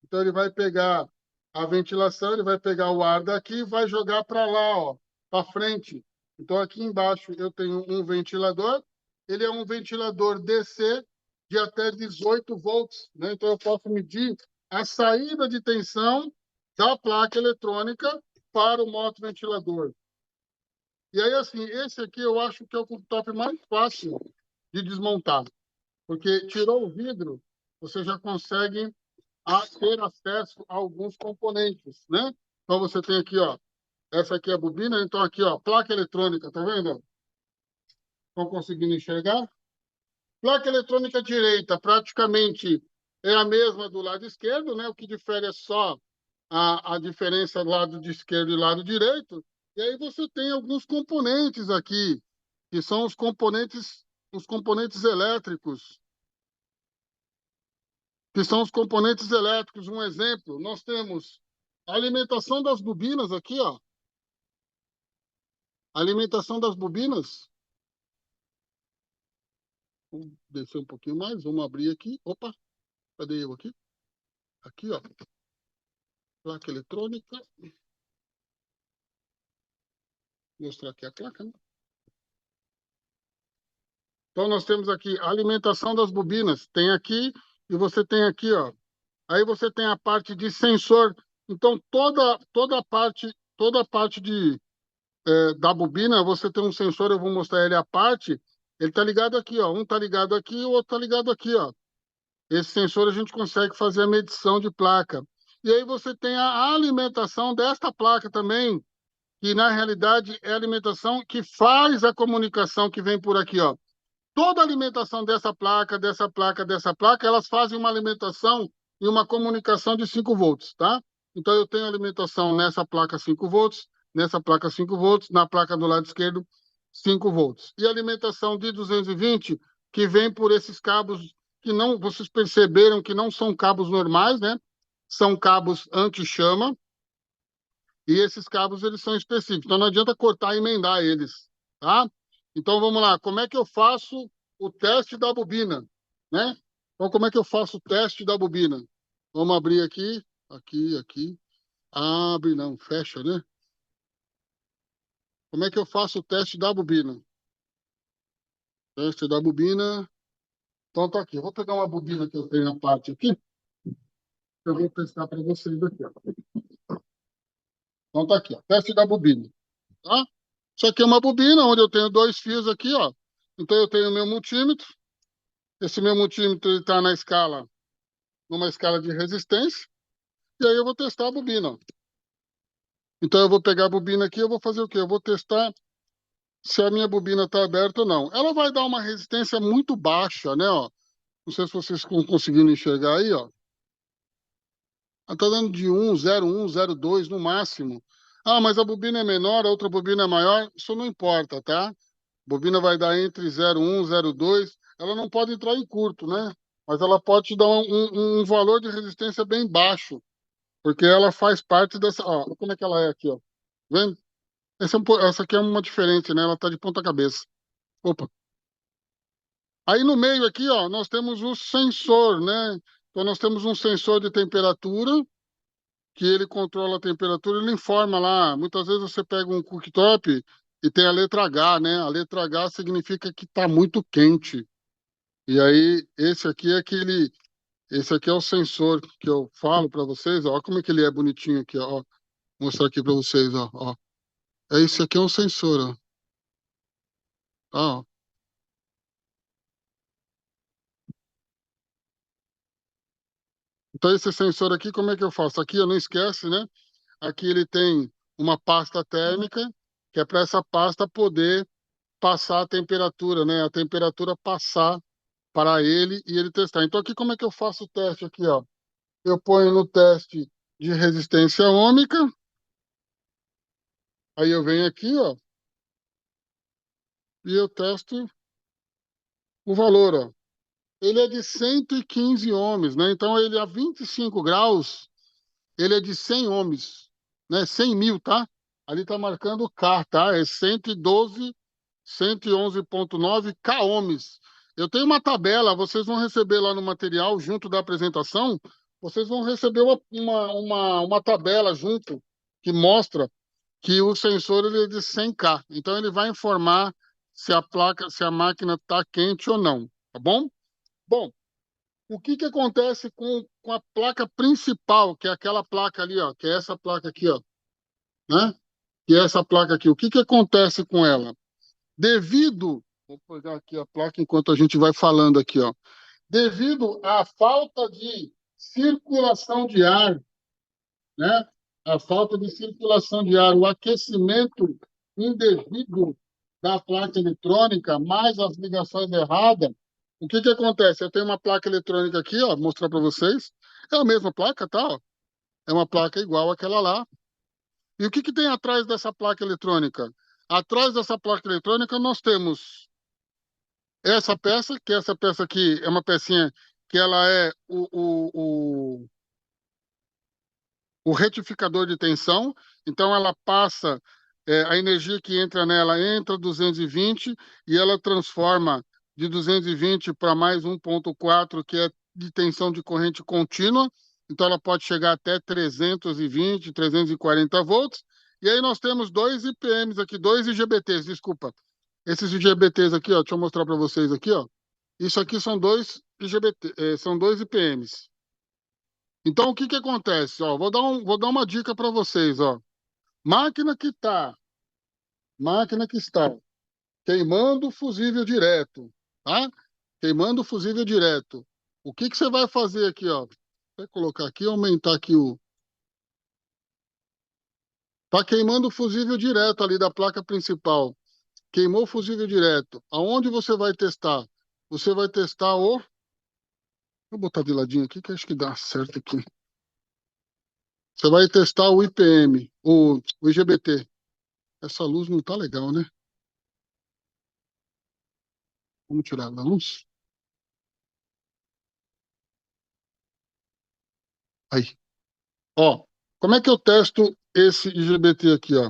Então ele vai pegar a ventilação, ele vai pegar o ar daqui e vai jogar para lá, ó, para frente. Então aqui embaixo eu tenho um ventilador. Ele é um ventilador DC de até 18 volts, né? Então eu posso medir a saída de tensão da placa eletrônica para o motoventilador. E aí, assim, esse aqui eu acho que é o cooktop mais fácil de desmontar, porque tirou o vidro, você já consegue ter acesso a alguns componentes, né? Então você tem aqui, ó, essa aqui é a bobina, então aqui, ó, placa eletrônica, tá vendo? Estão conseguindo enxergar? Placa eletrônica direita, praticamente é a mesma do lado esquerdo, né? O que difere é só a diferença do lado de esquerdo e lado direito. E aí você tem alguns componentes aqui, que são os componentes elétricos, que são os componentes elétricos. Um exemplo, nós temos a alimentação das bobinas aqui, ó. A alimentação das bobinas. Vamos descer um pouquinho mais, vamos abrir aqui. Opa, cadê eu aqui? Aqui, ó. Placa eletrônica. Vou mostrar aqui a placa, né? Então, nós temos aqui a alimentação das bobinas. Tem aqui e você tem aqui, ó. Aí você tem a parte de sensor. Então, toda a parte da bobina, você tem um sensor, eu vou mostrar ele à parte. Ele está ligado aqui, ó. Um está ligado aqui e o outro está ligado aqui, ó. Esse sensor a gente consegue fazer a medição de placa. E aí você tem a alimentação desta placa também, que na realidade é a alimentação que faz a comunicação que vem por aqui, ó. Toda a alimentação dessa placa, dessa placa, dessa placa, elas fazem uma alimentação e uma comunicação de 5 volts, tá? Então, eu tenho alimentação nessa placa 5 volts, nessa placa 5 volts, na placa do lado esquerdo 5 volts. E alimentação de 220, que vem por esses cabos que não, vocês perceberam que não são cabos normais, né? São cabos anti-chama, e esses cabos eles são específicos. Então, não adianta cortar e emendar eles, tá? Então, vamos lá. Como é que eu faço o teste da bobina, né? Então, como é que eu faço o teste da bobina? Vamos abrir aqui, aqui. Abre, não, fecha, né? Como é que eu faço o teste da bobina? Teste da bobina. Então tá aqui. Eu vou pegar uma bobina que eu tenho na parte aqui. Eu vou testar para vocês aqui, ó. Então tá aqui, ó. Teste da bobina, tá? Isso aqui é uma bobina onde eu tenho dois fios aqui, ó. Então eu tenho o meu multímetro. Esse meu multímetro está numa escala de resistência. E aí eu vou testar a bobina, ó. Então eu vou pegar a bobina aqui, eu vou fazer o quê? Eu vou testar se a minha bobina está aberta ou não. Ela vai dar uma resistência muito baixa, né, ó. Não sei se vocês estão conseguindo enxergar aí, ó. Ela está dando de 1, 0,1, 0,2 no máximo. Ah, mas a bobina é menor, a outra bobina é maior. Isso não importa, tá? A bobina vai dar entre 0,1 e 0,2. Ela não pode entrar em curto, né? Mas ela pode te dar um valor de resistência bem baixo, porque ela faz parte dessa... Ó, como é que ela é aqui, ó. Vendo? Essa aqui é uma diferente, né? Ela está de ponta cabeça. Opa. Aí no meio aqui, ó, nós temos o sensor, né? Então nós temos um sensor de temperatura, que ele controla a temperatura, ele informa lá. Muitas vezes você pega um cooktop e tem a letra H, né? A letra H significa que está muito quente. E aí, esse aqui é o sensor que eu falo para vocês, ó. Olha como é que ele é bonitinho aqui, ó. Vou mostrar aqui para vocês, ó, ó. Esse aqui é um sensor, ó. Ó. Então, esse sensor aqui, como é que eu faço? Aqui, eu não esquece, né? Aqui ele tem uma pasta térmica, que é para essa pasta poder passar a temperatura, né? A temperatura passar para ele e ele testar. Então, aqui, como é que eu faço o teste aqui, ó? Eu ponho no teste de resistência ohmica, aí eu venho aqui, ó, e eu testo o valor, ó. Ele é de 115 ohms, né? Então, ele a 25 graus, ele é de 100 ohms, né? 100 mil, tá? Ali tá marcando K, tá? É 112, 111,9 K ohms. Eu tenho uma tabela, vocês vão receber lá no material, junto da apresentação, vocês vão receber uma tabela junto, que mostra que o sensor ele é de 100K. Então, ele vai informar se a placa, se a máquina está quente ou não, tá bom? Bom, o que que acontece com a placa principal, que é aquela placa ali, ó, que é essa placa aqui, ó, né? Que é essa placa aqui. O que que acontece com ela? Devido, vou pegar aqui a placa enquanto a gente vai falando aqui, ó. Devido à falta de circulação de ar, né? A falta de circulação de ar, o aquecimento indevido da placa eletrônica, mais as ligações erradas, o que que acontece? Eu tenho uma placa eletrônica aqui, ó, vou mostrar para vocês. É a mesma placa, tá? Ó. É uma placa igual àquela lá. E o que que tem atrás dessa placa eletrônica? Atrás dessa placa eletrônica nós temos essa peça, que essa peça aqui é uma pecinha que ela é o retificador de tensão, então ela passa a energia que entra nela entra 220 e ela transforma de 220 para mais 1,4, que é de tensão de corrente contínua, então ela pode chegar até 320, 340 volts, e aí nós temos dois IPMs aqui, dois IGBTs, desculpa. Esses IGBTs aqui, ó, deixa eu mostrar para vocês aqui, ó. Isso aqui são dois IGBT, são dois IPMs. Então, o que que acontece? Ó, vou dar uma dica para vocês, ó. Máquina que está queimando fusível direto, tá? Queimando fusível direto. O que que você vai fazer aqui, ó? Vou colocar aqui, aumentar aqui o... Tá queimando o fusível direto ali da placa principal. Queimou o fusível direto. Aonde você vai testar? Você vai testar o... Vou botar de ladinho aqui, que acho que dá certo aqui. Você vai testar o IPM, o IGBT. Essa luz não tá legal, né? Vamos tirar a luz. Aí. Ó, como é que eu testo esse IGBT aqui, ó?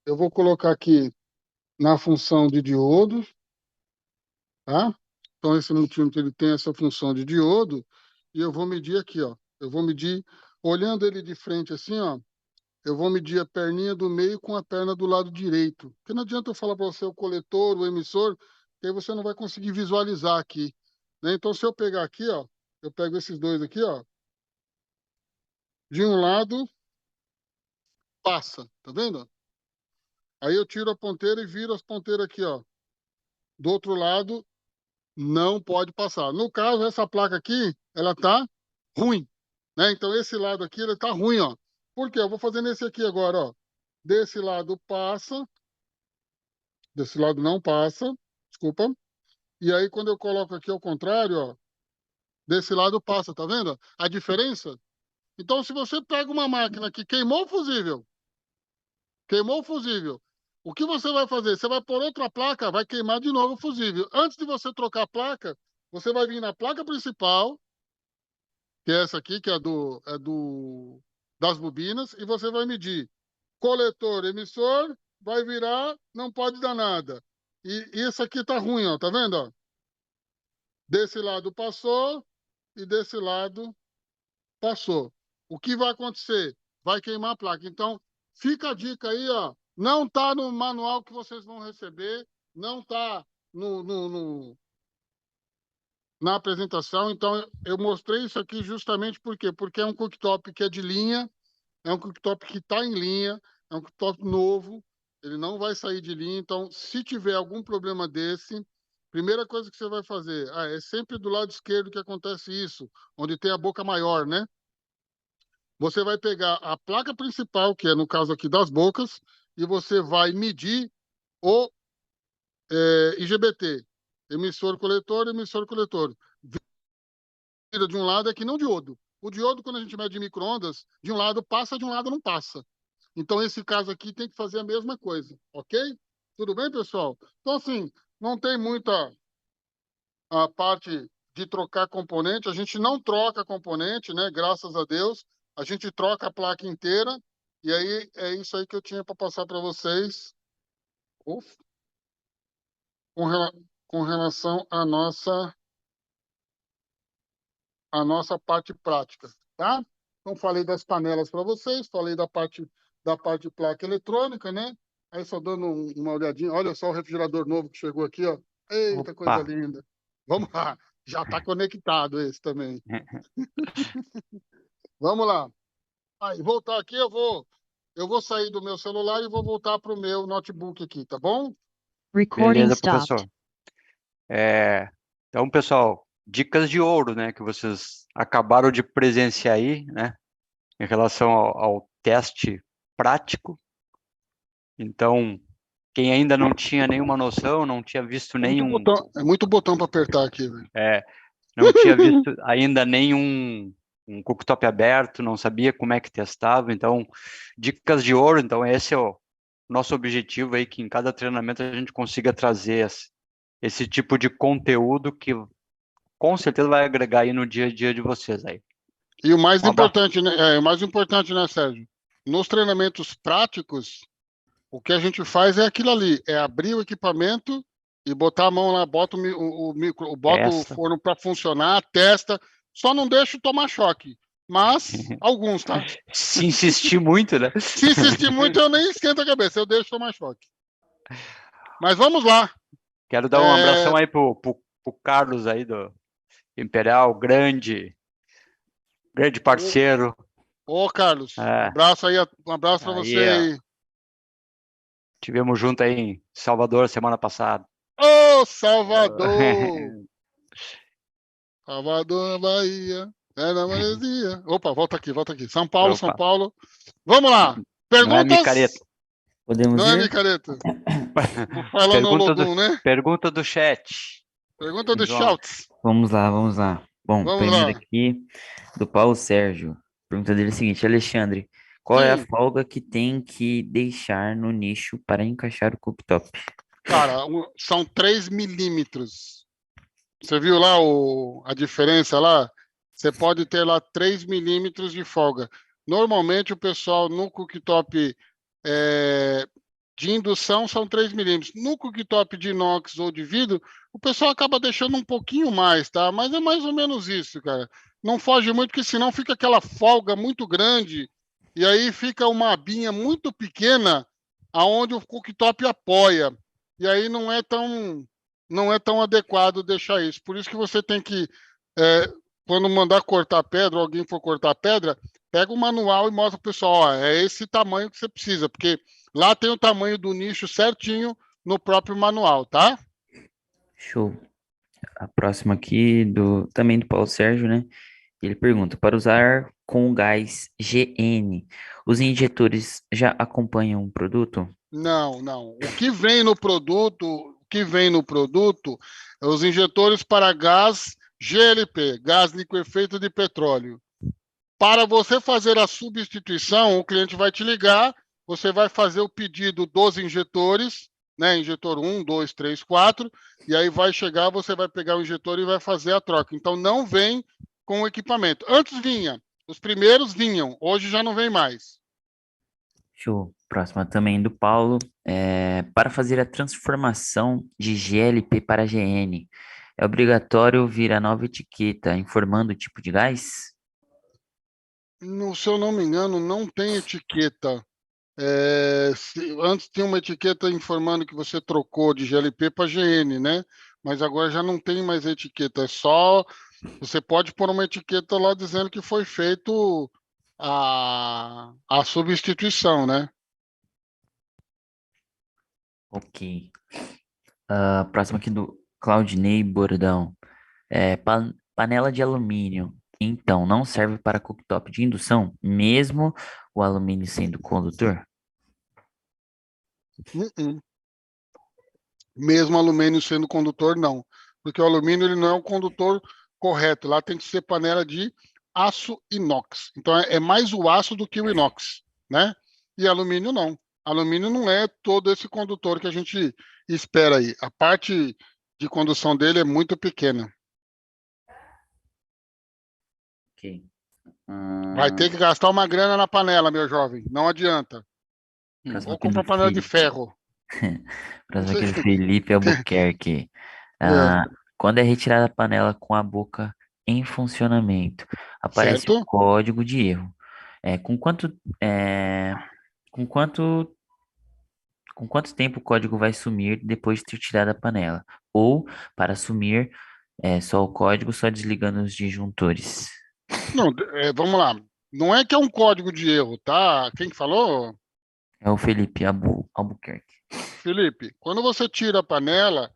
Eu vou colocar aqui na função de diodo, tá? Então, esse multímetro ele tem essa função de diodo e eu vou medir aqui, ó. Eu vou medir, olhando ele de frente assim, ó, eu vou medir a perninha do meio com a perna do lado direito. Porque não adianta eu falar para você o coletor, o emissor, que aí você não vai conseguir visualizar aqui, né? Então, se eu pegar aqui, ó, eu pego esses dois aqui, ó, de um lado, passa, tá vendo? Aí eu tiro a ponteira e viro as ponteiras aqui, ó. Do outro lado, não pode passar. No caso, essa placa aqui, ela tá ruim, né? Então, esse lado aqui, ele tá ruim, ó. Por quê? Eu vou fazer nesse aqui agora, ó. Desse lado passa, desse lado não passa, desculpa. E aí, quando eu coloco aqui ao contrário, ó, desse lado passa, tá vendo a diferença? Então, se você pega uma máquina que queimou o fusível, o que você vai fazer? Você vai pôr outra placa, vai queimar de novo o fusível. Antes de você trocar a placa, você vai vir na placa principal, que é essa aqui, que das bobinas, e você vai medir coletor, emissor, vai virar, não pode dar nada. E isso aqui tá ruim, ó, tá vendo? Ó? Desse lado passou e desse lado passou. O que vai acontecer? Vai queimar a placa. Então, fica a dica aí, ó. Não tá no manual que vocês vão receber, não tá na apresentação. Então, eu mostrei isso aqui justamente por quê? Porque é um cooktop que é de linha, é um cooktop que está em linha, é um cooktop novo, ele não vai sair de linha. Então, se tiver algum problema desse, primeira coisa que você vai fazer, é sempre do lado esquerdo que acontece isso, onde tem a boca maior, né? Você vai pegar a placa principal, que é no caso aqui das bocas, e você vai medir o IGBT, emissor-coletor, emissor-coletor. Vira de um lado é que não diodo. O diodo, quando a gente mede em micro-ondas, de um lado passa, de um lado não passa. Então, esse caso aqui tem que fazer a mesma coisa, ok? Tudo bem, pessoal? Então, assim, não tem muita a parte de trocar componente. A gente não troca componente, né? Graças a Deus. A gente troca a placa inteira. E aí, é isso aí que eu tinha para passar para vocês. Uf. Com, com relação à nossa parte prática, tá? Então, falei das panelas para vocês, falei da parte de placa eletrônica, né? Aí, só dando uma olhadinha. Olha só o refrigerador novo que chegou aqui, ó. Eita, coisa Opa! linda. Vamos lá. Já está conectado esse também. Vamos lá. Aí, voltar aqui, eu vou sair do meu celular e vou voltar para o meu notebook aqui, tá bom? Recording Beleza, stopped. professor. Então, pessoal, dicas de ouro, né, que vocês acabaram de presenciar aí, né, em relação ao teste prático. Então, quem ainda não tinha nenhuma noção, não tinha visto nenhum, É muito botão para apertar aqui, velho. não tinha visto ainda nenhum um cooktop aberto, não sabia como é que testava. Então, dicas de ouro. Então, esse é o nosso objetivo aí, que em cada treinamento a gente consiga trazer esse tipo de conteúdo que com certeza vai agregar aí no dia a dia de vocês aí. E o mais Um abraço. importante, né, Sérgio? Nos treinamentos práticos, o que a gente faz é aquilo ali, é abrir o equipamento e botar a mão lá, bota o forno para funcionar, testa, só não deixa tomar choque. Mas, alguns, tá? Se insistir muito, né? Se insistir muito, eu nem esquento a cabeça, eu deixo tomar choque. Mas vamos lá. Quero dar um abração aí pro Carlos aí do Imperial, grande parceiro. Ô, Carlos, um abraço para você aí. Tivemos junto aí em Salvador semana passada. Ô, Salvador! Salvador, Bahia, é na maresia. Opa, volta aqui. São Paulo, Opa. São Paulo. Vamos lá. Perguntas? Não é micareta. Podemos Não é ir? micareta. Fala no Logum, né? Pergunta do chat. Pergunta do João. chat. Vamos lá. Bom, Vamos primeiro lá. aqui, do Paulo Sérgio. A pergunta dele é a seguinte: Alexandre, qual é a Sim. folga que tem que deixar no nicho para encaixar o cooktop? Cara, são 3 milímetros. Você viu lá a diferença lá? Você pode ter lá 3 milímetros de folga. Normalmente o pessoal no cooktop de indução são 3 milímetros. No cooktop de inox ou de vidro, o pessoal acaba deixando um pouquinho mais, tá? Mas é mais ou menos isso, cara. Não foge muito, porque senão fica aquela folga muito grande e aí fica uma abinha muito pequena aonde o cooktop apoia. E aí não é tão não é tão adequado deixar isso. Por isso que você tem que, é, quando mandar cortar pedra, ou alguém for cortar pedra, pega o manual e mostra pro pessoal, ó, é esse tamanho que você precisa, porque lá tem o tamanho do nicho certinho no próprio manual, tá? Show. A próxima aqui também do Paulo Sérgio, né? Ele pergunta: para usar com o gás GN, os injetores já acompanham o produto? Não, não. O que vem no produto, é os injetores para gás GLP, gás liquefeito de petróleo. Para você fazer a substituição, o cliente vai te ligar, você vai fazer o pedido dos injetores, né? Injetor 1, 2, 3, 4, e aí vai chegar, você vai pegar o injetor e vai fazer a troca. Então não vem com o equipamento. Antes vinha, os primeiros vinham, hoje já não vem mais. Show. Próxima também do Paulo. Para fazer a transformação de GLP para GN, é obrigatório vir a nova etiqueta informando o tipo de gás? Se eu não me engano, não tem etiqueta. Antes tinha uma etiqueta informando que você trocou de GLP para GN, né? Mas agora já não tem mais etiqueta. É só você pode pôr uma etiqueta lá dizendo que foi feito a substituição, né? Ok. Próximo aqui do Claudinei Bordão. Panela de alumínio. Então, não serve para cooktop de indução, mesmo o alumínio sendo condutor? Uh-uh. Mesmo alumínio sendo condutor, não. Porque o alumínio ele não é um condutor correto. Lá tem que ser panela de aço inox. Então é mais o aço do que o inox, né? E alumínio não. Alumínio não é todo esse condutor que a gente espera aí. A parte de condução dele é muito pequena. Ok. Vai Ah, ter que gastar uma grana na panela, meu jovem. Não adianta. próximo Ou aqui do comprar panela de Felipe. ferro. Próximo aqui do Felipe Albuquerque. É, Ah, quando é retirada a panela com a boca em funcionamento, aparece o certo? código de erro. É, com quanto, é, com quanto, com quanto tempo o código vai sumir depois de ter tirado a panela? Ou, para sumir, só o código, só desligando os disjuntores. Não, vamos lá. Não é que é um código de erro, tá? Quem que falou? É o Felipe Albuquerque. Felipe, quando você tira a panela,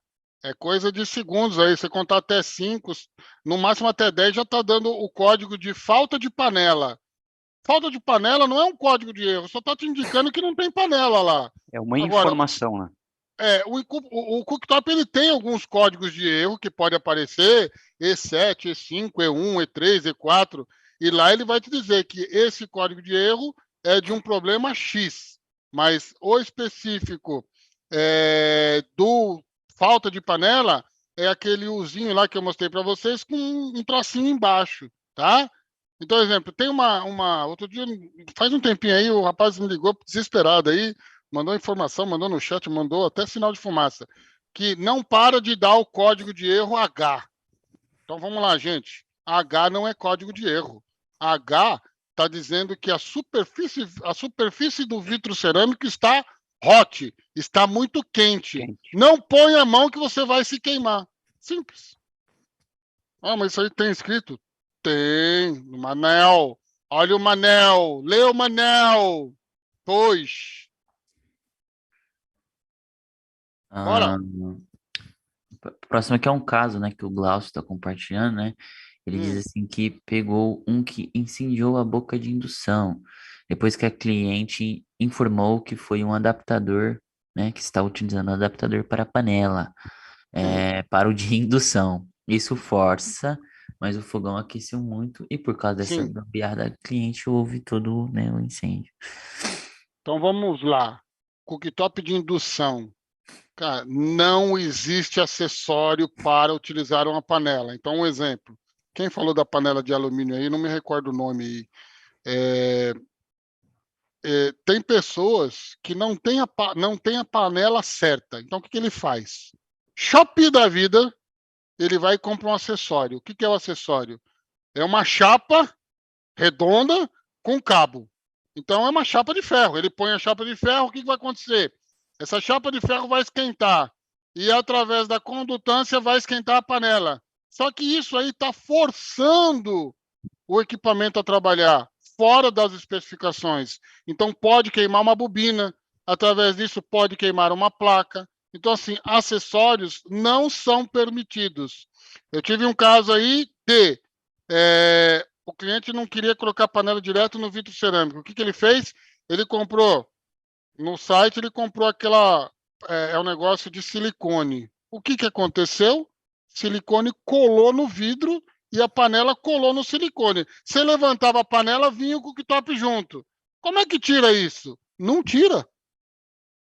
é coisa de segundos aí. Você contar até 5, no máximo até 10, já está dando o código de falta de panela. Falta de panela não é um código de erro, só está te indicando que não tem panela lá. É uma Agora, informação, né? o cooktop ele tem alguns códigos de erro que pode aparecer, E7, E5, E1, E3, E4, e lá ele vai te dizer que esse código de erro é de um problema X, mas o específico do falta de panela é aquele uzinho lá que eu mostrei para vocês com um tracinho embaixo, tá? Então, exemplo, tem outro dia, faz um tempinho aí, o rapaz me ligou desesperado aí, mandou informação, mandou no chat, mandou até sinal de fumaça, que não para de dar o código de erro H. Então vamos lá, gente. H não é código de erro. H está dizendo que a superfície do vidro cerâmico está hot, está muito quente. Quente. Não põe a mão que você vai se queimar. Simples. Ah, mas isso aí tem escrito? Tem, no Manel. Olha o Manel. Lê o Manel. Pois. Ah, Bora. próximo aqui é um caso, né, que o Glaucio está compartilhando, né? Ele diz Hum, assim que pegou um que incendiou a boca de indução, depois que a cliente informou que foi um adaptador, né, que está utilizando o adaptador para a panela, hum. para o de indução. Isso força, mas o fogão aqueceu muito e por causa dessa Sim. gambiarra da cliente houve todo, né, o incêndio. Então vamos lá. Cooktop de indução. Cara, não existe acessório para utilizar uma panela. Então, um exemplo. Quem falou da panela de alumínio aí, não me recordo o nome aí. É, tem pessoas que não têm a panela certa. Então, o que ele faz? Shopee da vida, ele vai e compra um acessório. O que é o acessório? É uma chapa redonda com cabo. Então é uma chapa de ferro. Ele põe a chapa de ferro, o que vai acontecer? Essa chapa de ferro vai esquentar. e através da condutância vai esquentar a panela. Só que isso aí está forçando o equipamento a trabalhar fora das especificações. Então, pode queimar uma bobina, através disso pode queimar uma placa. Então, assim, acessórios não são permitidos. Eu tive um caso aí de o cliente não queria colocar a panela direto no vidro cerâmico. O que ele fez? Ele comprou, no site, ele comprou aquela, um negócio de silicone. O que aconteceu? Silicone colou no vidro e a panela colou no silicone. Você levantava a panela, vinha o cooktop junto. Como é que tira isso? Não tira.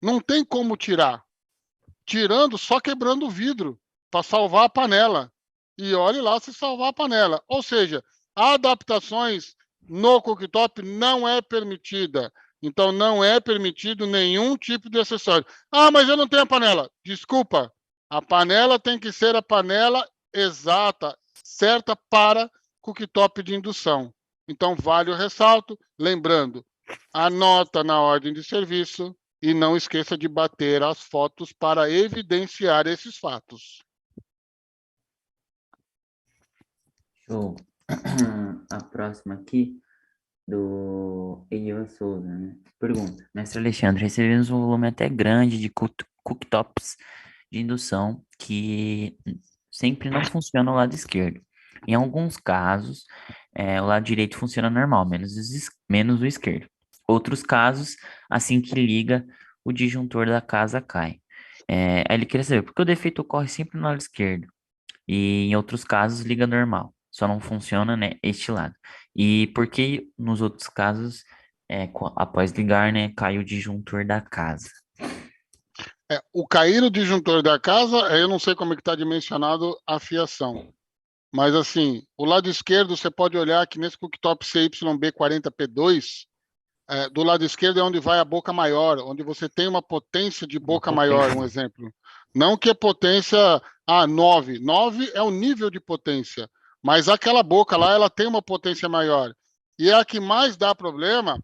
Não tem como tirar. Tirando, só quebrando o vidro para salvar a panela. E olhe lá se salvar a panela. Ou seja, adaptações no cooktop não é permitida. Então, não é permitido nenhum tipo de acessório. Ah, mas eu não tenho a panela. Desculpa. A panela tem que ser a panela exata, certa para cooktop de indução. Então, vale o ressalto. Lembrando, anota na ordem de serviço e não esqueça de bater as fotos para evidenciar esses fatos. Show. A próxima aqui, do Eivan Souza, né? Pergunta: Mestre Alexandre, recebemos um volume até grande de cooktops de indução que sempre não funciona o lado esquerdo. Em alguns casos, o lado direito funciona normal, menos o esquerdo. Outros casos, assim que liga, o disjuntor da casa cai. Aí ele queria saber por que o defeito ocorre sempre no lado esquerdo e em outros casos liga normal, só não funciona, né, este lado. E por que nos outros casos, após ligar, né, cai o disjuntor da casa? O cair o disjuntor da casa, eu não sei como é que está dimensionado a fiação. Mas, assim, o lado esquerdo, você pode olhar que nesse cooktop CYB40P2, do lado esquerdo é onde vai a boca maior, onde você tem uma potência de boca maior, um exemplo. Não que a potência, 9. 9 é o nível de potência, mas aquela boca lá, ela tem uma potência maior. E é a que mais dá problema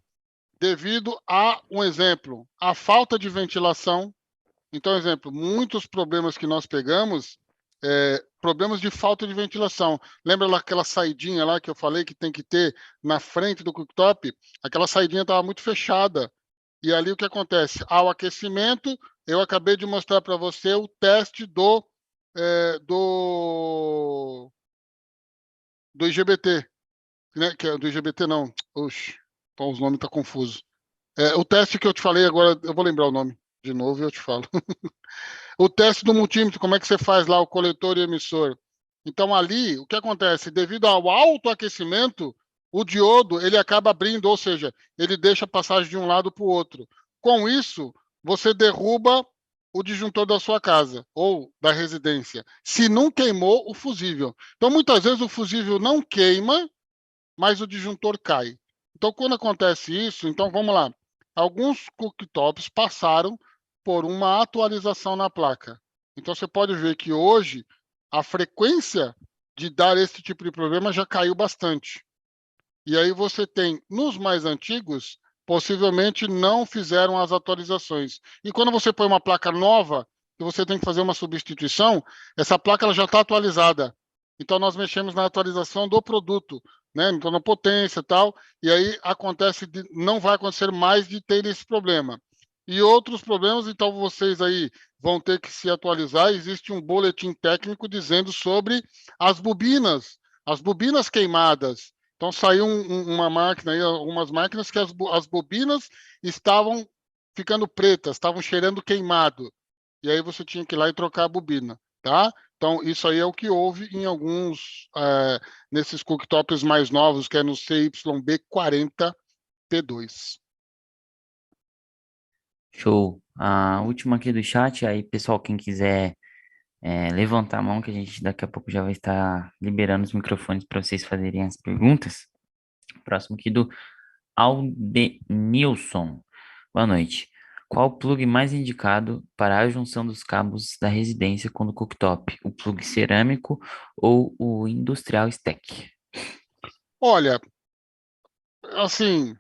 devido a, um exemplo, a falta de ventilação. Então, exemplo, muitos problemas que nós pegamos, problemas de falta de ventilação. Lembra daquela saidinha lá que eu falei que tem que ter na frente do cooktop? Aquela saidinha estava muito fechada. E ali o que acontece? Ao aquecimento, eu acabei de mostrar para você o teste do IGBT, né? Que é do IGBT não. Oxe, pô, os nomes estão confusos. O teste que eu te falei agora, eu vou lembrar o nome de novo e eu te falo. O teste do multímetro, como é que você faz lá o coletor e emissor? Então, ali, o que acontece? Devido ao alto aquecimento, o diodo ele acaba abrindo, ou seja, ele deixa a passagem de um lado para o outro. Com isso, você derruba o disjuntor da sua casa ou da residência, se não queimou o fusível. Então, muitas vezes o fusível não queima, mas o disjuntor cai. Então, quando acontece isso, então vamos lá. Alguns cooktops passaram por uma atualização na placa. Então, você pode ver que hoje a frequência de dar esse tipo de problema já caiu bastante. E aí você tem, nos mais antigos, possivelmente não fizeram as atualizações. E quando você põe uma placa nova, e você tem que fazer uma substituição, essa placa ela já está atualizada. Então, nós mexemos na atualização do produto, né? Então, na potência e tal, e aí acontece, não vai acontecer mais de ter esse problema. E outros problemas, então vocês aí vão ter que se atualizar. Existe um boletim técnico dizendo sobre as bobinas queimadas. Então saiu uma máquina aí, algumas máquinas que as bobinas estavam ficando pretas, estavam cheirando queimado. E aí você tinha que ir lá e trocar a bobina, tá? Então isso aí é o que houve em alguns, nesses cooktops mais novos, que é no CYB40P2. Show. A última aqui do chat, aí, pessoal, quem quiser levantar a mão, que a gente daqui a pouco já vai estar liberando os microfones para vocês fazerem as perguntas. Próximo aqui do Aldenilson. Boa noite. Qual o plug mais indicado para a junção dos cabos da residência com o cooktop? O plug cerâmico ou o industrial stack? Olha, assim,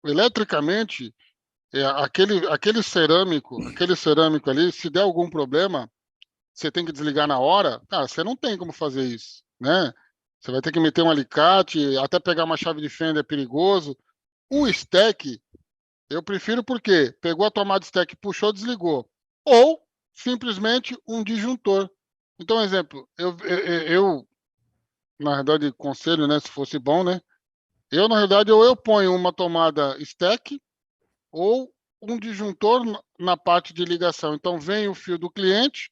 eletricamente, aquele cerâmico ali, se der algum problema, você tem que desligar na hora, cara, você não tem como fazer isso, né? Você vai ter que meter um alicate, até pegar uma chave de fenda é perigoso. O stack, eu prefiro porque pegou a tomada de stack, puxou, desligou. Ou simplesmente um disjuntor. Então, exemplo, na verdade, conselho, né, se fosse bom, né? Eu, na verdade, ou eu ponho uma tomada stack ou um disjuntor na parte de ligação. Então, vem o fio do cliente,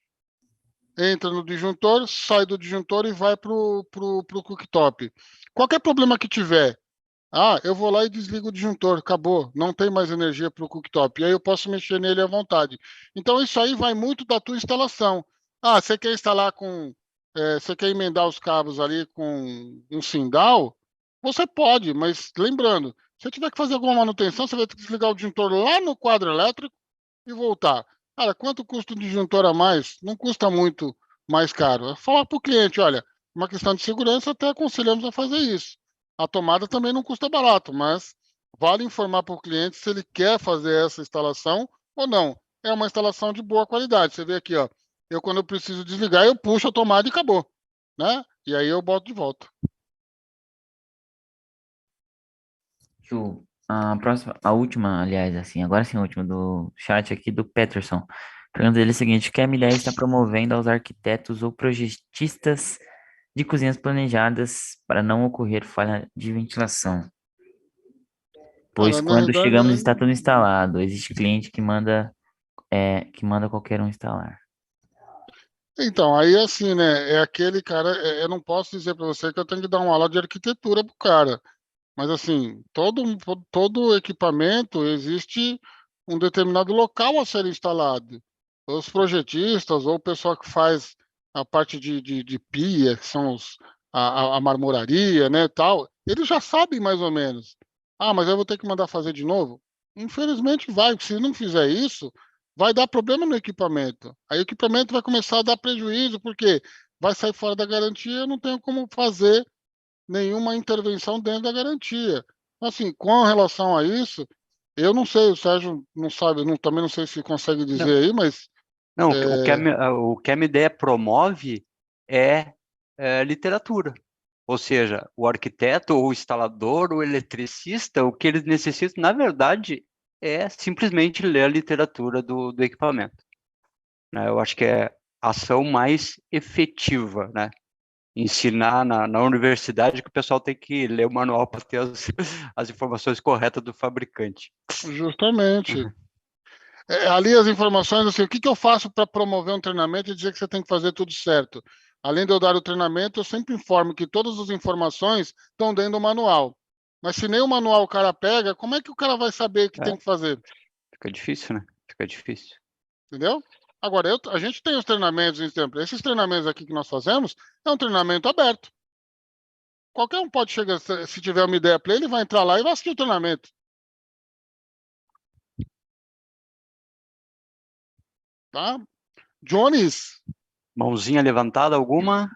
entra no disjuntor, sai do disjuntor e vai para o cooktop. Qualquer problema que tiver, eu vou lá e desligo o disjuntor, acabou, não tem mais energia para o cooktop. E aí eu posso mexer nele à vontade. Então, isso aí vai muito da tua instalação. Você quer instalar você quer emendar os cabos ali com um sindal? Você pode, mas lembrando, se você tiver que fazer alguma manutenção, você vai ter que desligar o disjuntor lá no quadro elétrico e voltar. Cara, quanto custa um disjuntor a mais? Não custa muito mais caro. É falar para o cliente, olha, uma questão de segurança, até aconselhamos a fazer isso. A tomada também não custa barato, mas vale informar para o cliente se ele quer fazer essa instalação ou não. É uma instalação de boa qualidade. Você vê aqui, ó. Quando eu preciso desligar, eu puxo a tomada e acabou, né? E aí eu boto de volta. Show. A próxima, a última, aliás, assim, agora sim, a última do chat aqui do Peterson. Pergunta dele é a seguinte: que a M10 está promovendo aos arquitetos ou projetistas de cozinhas planejadas para não ocorrer falha de ventilação? Pois Cara, na quando verdade, chegamos está tudo instalado. Existe cliente que manda qualquer um instalar. então, aí assim, né? É aquele cara, eu não posso dizer para você que eu tenho que dar uma aula de arquitetura pro cara. Mas assim, todo equipamento existe um determinado local a ser instalado. Os projetistas ou o pessoal que faz a parte de pia, que são a marmoraria, né, tal, eles já sabem mais ou menos. Mas eu vou ter que mandar fazer de novo? Infelizmente vai. Se não fizer isso, vai dar problema no equipamento. Aí o equipamento vai começar a dar prejuízo, porque vai sair fora da garantia, eu não tenho como fazer nenhuma intervenção dentro da garantia. Assim, com relação a isso, eu não sei, o Sérgio não sabe, também não sei se consegue Não, dizer aí, mas não, é, o que a MDE promove é literatura. Ou seja, o arquiteto, ou o instalador, o eletricista, o que eles necessitam, na verdade, é simplesmente ler a literatura do equipamento, né? Eu acho que é a ação mais efetiva, né? Ensinar na universidade que o pessoal tem que ler o manual para ter as informações corretas do fabricante. justamente. Ali as informações, assim, o que eu faço para promover um treinamento e dizer que você tem que fazer tudo certo? Além de eu dar o treinamento, eu sempre informo que todas as informações estão dentro do manual. Mas se nem o manual o cara pega, como é que o cara vai saber o que tem que fazer? Fica difícil, né? Fica difícil. Entendeu? Agora, a gente tem os treinamentos, exemplo, esses treinamentos aqui que nós fazemos é um treinamento aberto. Qualquer um pode chegar, se tiver uma ideia para ele vai entrar lá e vai assistir o treinamento. Tá? Jones, Mãozinha levantada, alguma?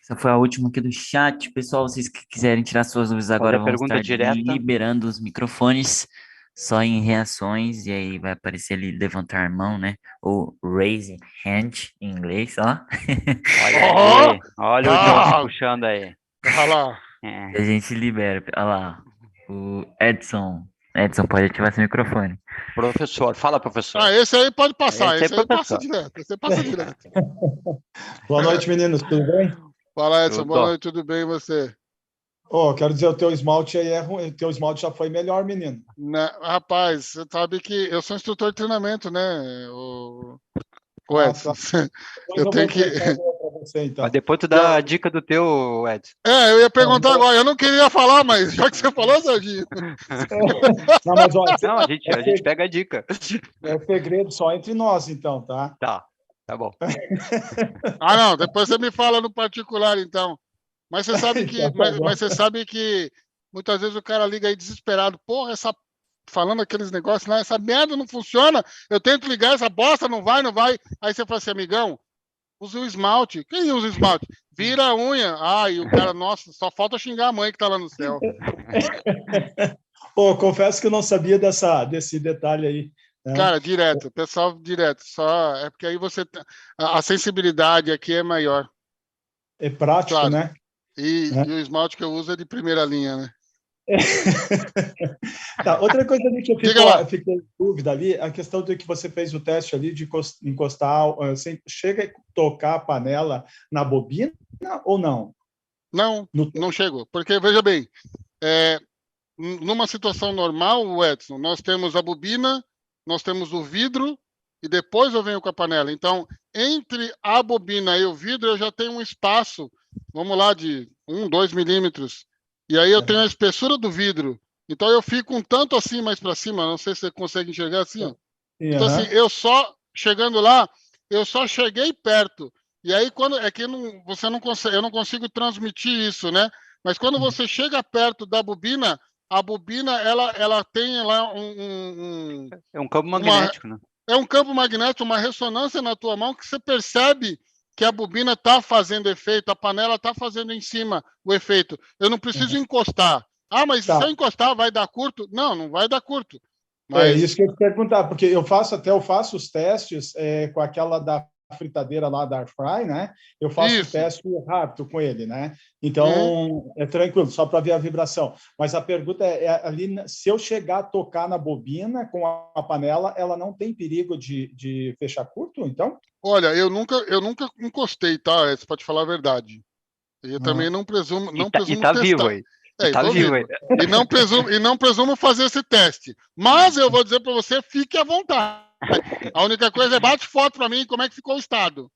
Essa foi a última aqui do chat. Pessoal, vocês que quiserem tirar suas dúvidas agora, Fazer vão pergunta estar direta. liberando os microfones só em reações, e aí vai aparecer ali levantar a mão, né? Ou raise hand em inglês, ó. Olha aí, olha o Jones ah, puxando aí. olha lá. E a gente libera. Olha lá, o Edson. Edson, pode ativar seu microfone. Professor, fala, professor. Esse aí pode passar, Esse é esse aí passa professor. direto, esse aí passa direto. Boa noite, meninos, tudo bem? Fala, Edson, boa Tudo. noite, tudo bem e você? Quero dizer, o teu esmalte aí é ruim, o teu esmalte já foi melhor, menino. Rapaz, você sabe que eu sou instrutor de treinamento, né, o Edson? Tá. Depois Eu eu tenho vou que. emprestar para você, Mas então. depois tu dá a dica do teu, Edson. Eu ia perguntar Não, agora, eu não queria falar, mas já que você falou, Serginho. não, mas ó, Não, a gente pega a dica. é segredo só entre nós, então, tá? Tá bom. Não, depois você me fala no particular, então. Mas você sabe que, Então, tá bom. mas você sabe que muitas vezes o cara liga aí desesperado. Porra, falando aqueles negócios lá, essa merda não funciona. Eu tento ligar, essa bosta não vai, não vai. Aí você fala assim, amigão, use o esmalte. Quem usa esmalte? Vira a unha. E o cara, nossa, só falta xingar a mãe que tá lá no céu. Confesso que eu não sabia desse detalhe aí. né? Cara, direto, pessoal, direto. Só é porque aí você a sensibilidade aqui é maior, É prático, claro. né? E o esmalte que eu uso é de primeira linha, né? Tá, outra coisa ali que eu Diga lá. fiquei em dúvida ali, a questão de que você fez o teste ali de encostar, assim, chega a tocar a panela na bobina ou não? Não, No- não chegou. Porque, veja bem, numa situação normal, Edson, nós temos a bobina, nós temos o vidro e depois eu venho com a panela. Então, entre a bobina e o vidro, eu já tenho um espaço, vamos lá, de 2 milímetros. E aí eu tenho a espessura do vidro. Então, eu fico um tanto assim mais para cima. Não sei se você consegue enxergar assim, ó. Sim, Então, assim, aham. eu só, chegando lá, eu só cheguei perto. E aí, quando é que não, você não consegue, eu não consigo transmitir isso, né? Mas quando você chega perto da bobina, a bobina, ela tem lá É um campo uma, magnético, né? é um campo magnético, uma ressonância na tua mão que você percebe que a bobina está fazendo efeito, a panela está fazendo em cima o efeito. Eu não preciso encostar. Ah, mas se eu Tá. encostar, vai dar curto? Não, não vai dar curto. É Mas isso que eu ia te perguntar, porque eu faço os testes com aquela da fritadeira lá da Airfry, né? Eu faço o isso. teste rápido com ele, né? Uhum. Então, é tranquilo, só para ver a vibração. Mas a pergunta é ali, se eu chegar a tocar na bobina com a panela, ela não tem perigo de fechar curto, então? Olha, eu nunca encostei, tá? Essa para te falar a verdade. Eu também não presumo, E não tá, presumo vivo testar. aí. E E tá tô vivo aí. vivo. E não presumo fazer esse teste. Mas eu vou dizer para você, fique à vontade. A única coisa é bate foto para mim como é que ficou o estado.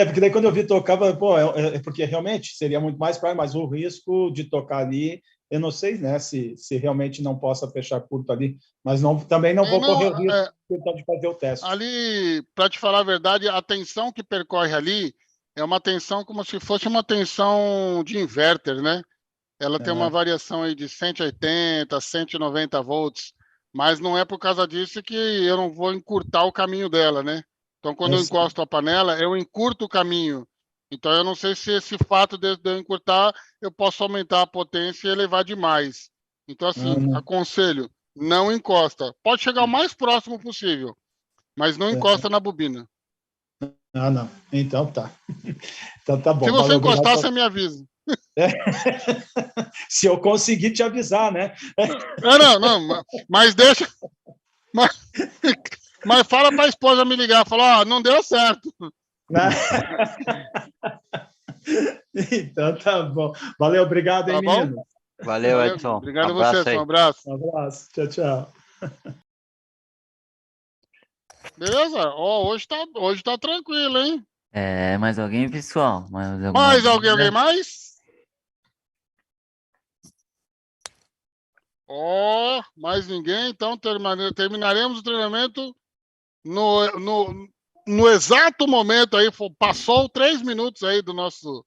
Porque daí quando eu vi tocar, pô, porque realmente seria muito mais praia, mas o risco de tocar ali, eu não sei, né, se realmente não possa fechar curto ali, mas também não vou correr o risco então, de fazer o teste. Ali, para te falar a verdade, a tensão que percorre ali é uma tensão como se fosse uma tensão de inverter, né? Ela tem uma variação aí de 180, 190 volts, mas não é por causa disso que eu não vou encurtar o caminho dela, né? Então, quando eu encosto a panela, eu encurto o caminho. Então, eu não sei se esse fato de eu encurtar, eu posso aumentar a potência e elevar demais. Então, assim, aconselho, não encosta. Pode chegar o mais próximo possível, mas não encosta na bobina. Não. Então tá. Então tá bom. Se você Valeu, encostar, obrigado. você me avisa. Se eu conseguir te avisar, né? Não, mas deixa. Mas fala para a esposa me ligar, fala, não deu certo. Então tá bom. Valeu, obrigado, hein, Tá bom? menino. Valeu, Edson. Obrigado a Abraço você, aí. um abraço. Um abraço. Tchau, tchau. Beleza? Hoje tá tranquilo, hein? Mais alguém, pessoal? Mais alguma Mais alguém dúvida? mais? Mais ninguém. Então terminaremos o treinamento no exato momento aí. Passou 3 minutos aí do nosso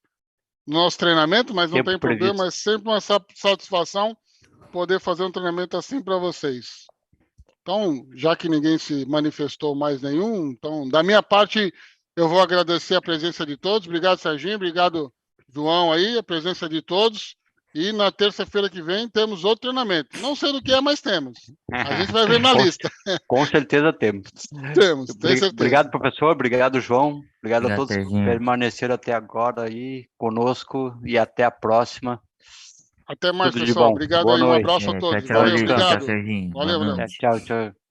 treinamento, mas não Tempo tem previsto. problema. É sempre uma satisfação poder fazer um treinamento assim para vocês. Então, já que ninguém se manifestou mais nenhum, então, da minha parte, eu vou agradecer a presença de todos. Obrigado, Serginho. Obrigado, João, aí, a presença de todos. E na terça-feira que vem temos outro treinamento. Não sei do que é, mas temos. A gente vai ver na lista. Com certeza temos. Temos, tenho certeza. Obrigado, professor. Obrigado, João. Obrigado a todos Serginho. que permaneceram até agora aí conosco e até a próxima. Até mais, Tudo de pessoal. bom. Obrigado Boa aí. Um noite. abraço a todos. Tchau, Valeu, Edson. Tchau, obrigado. Serginho. Valeu, Boa valeu. noite. Tchau, tchau.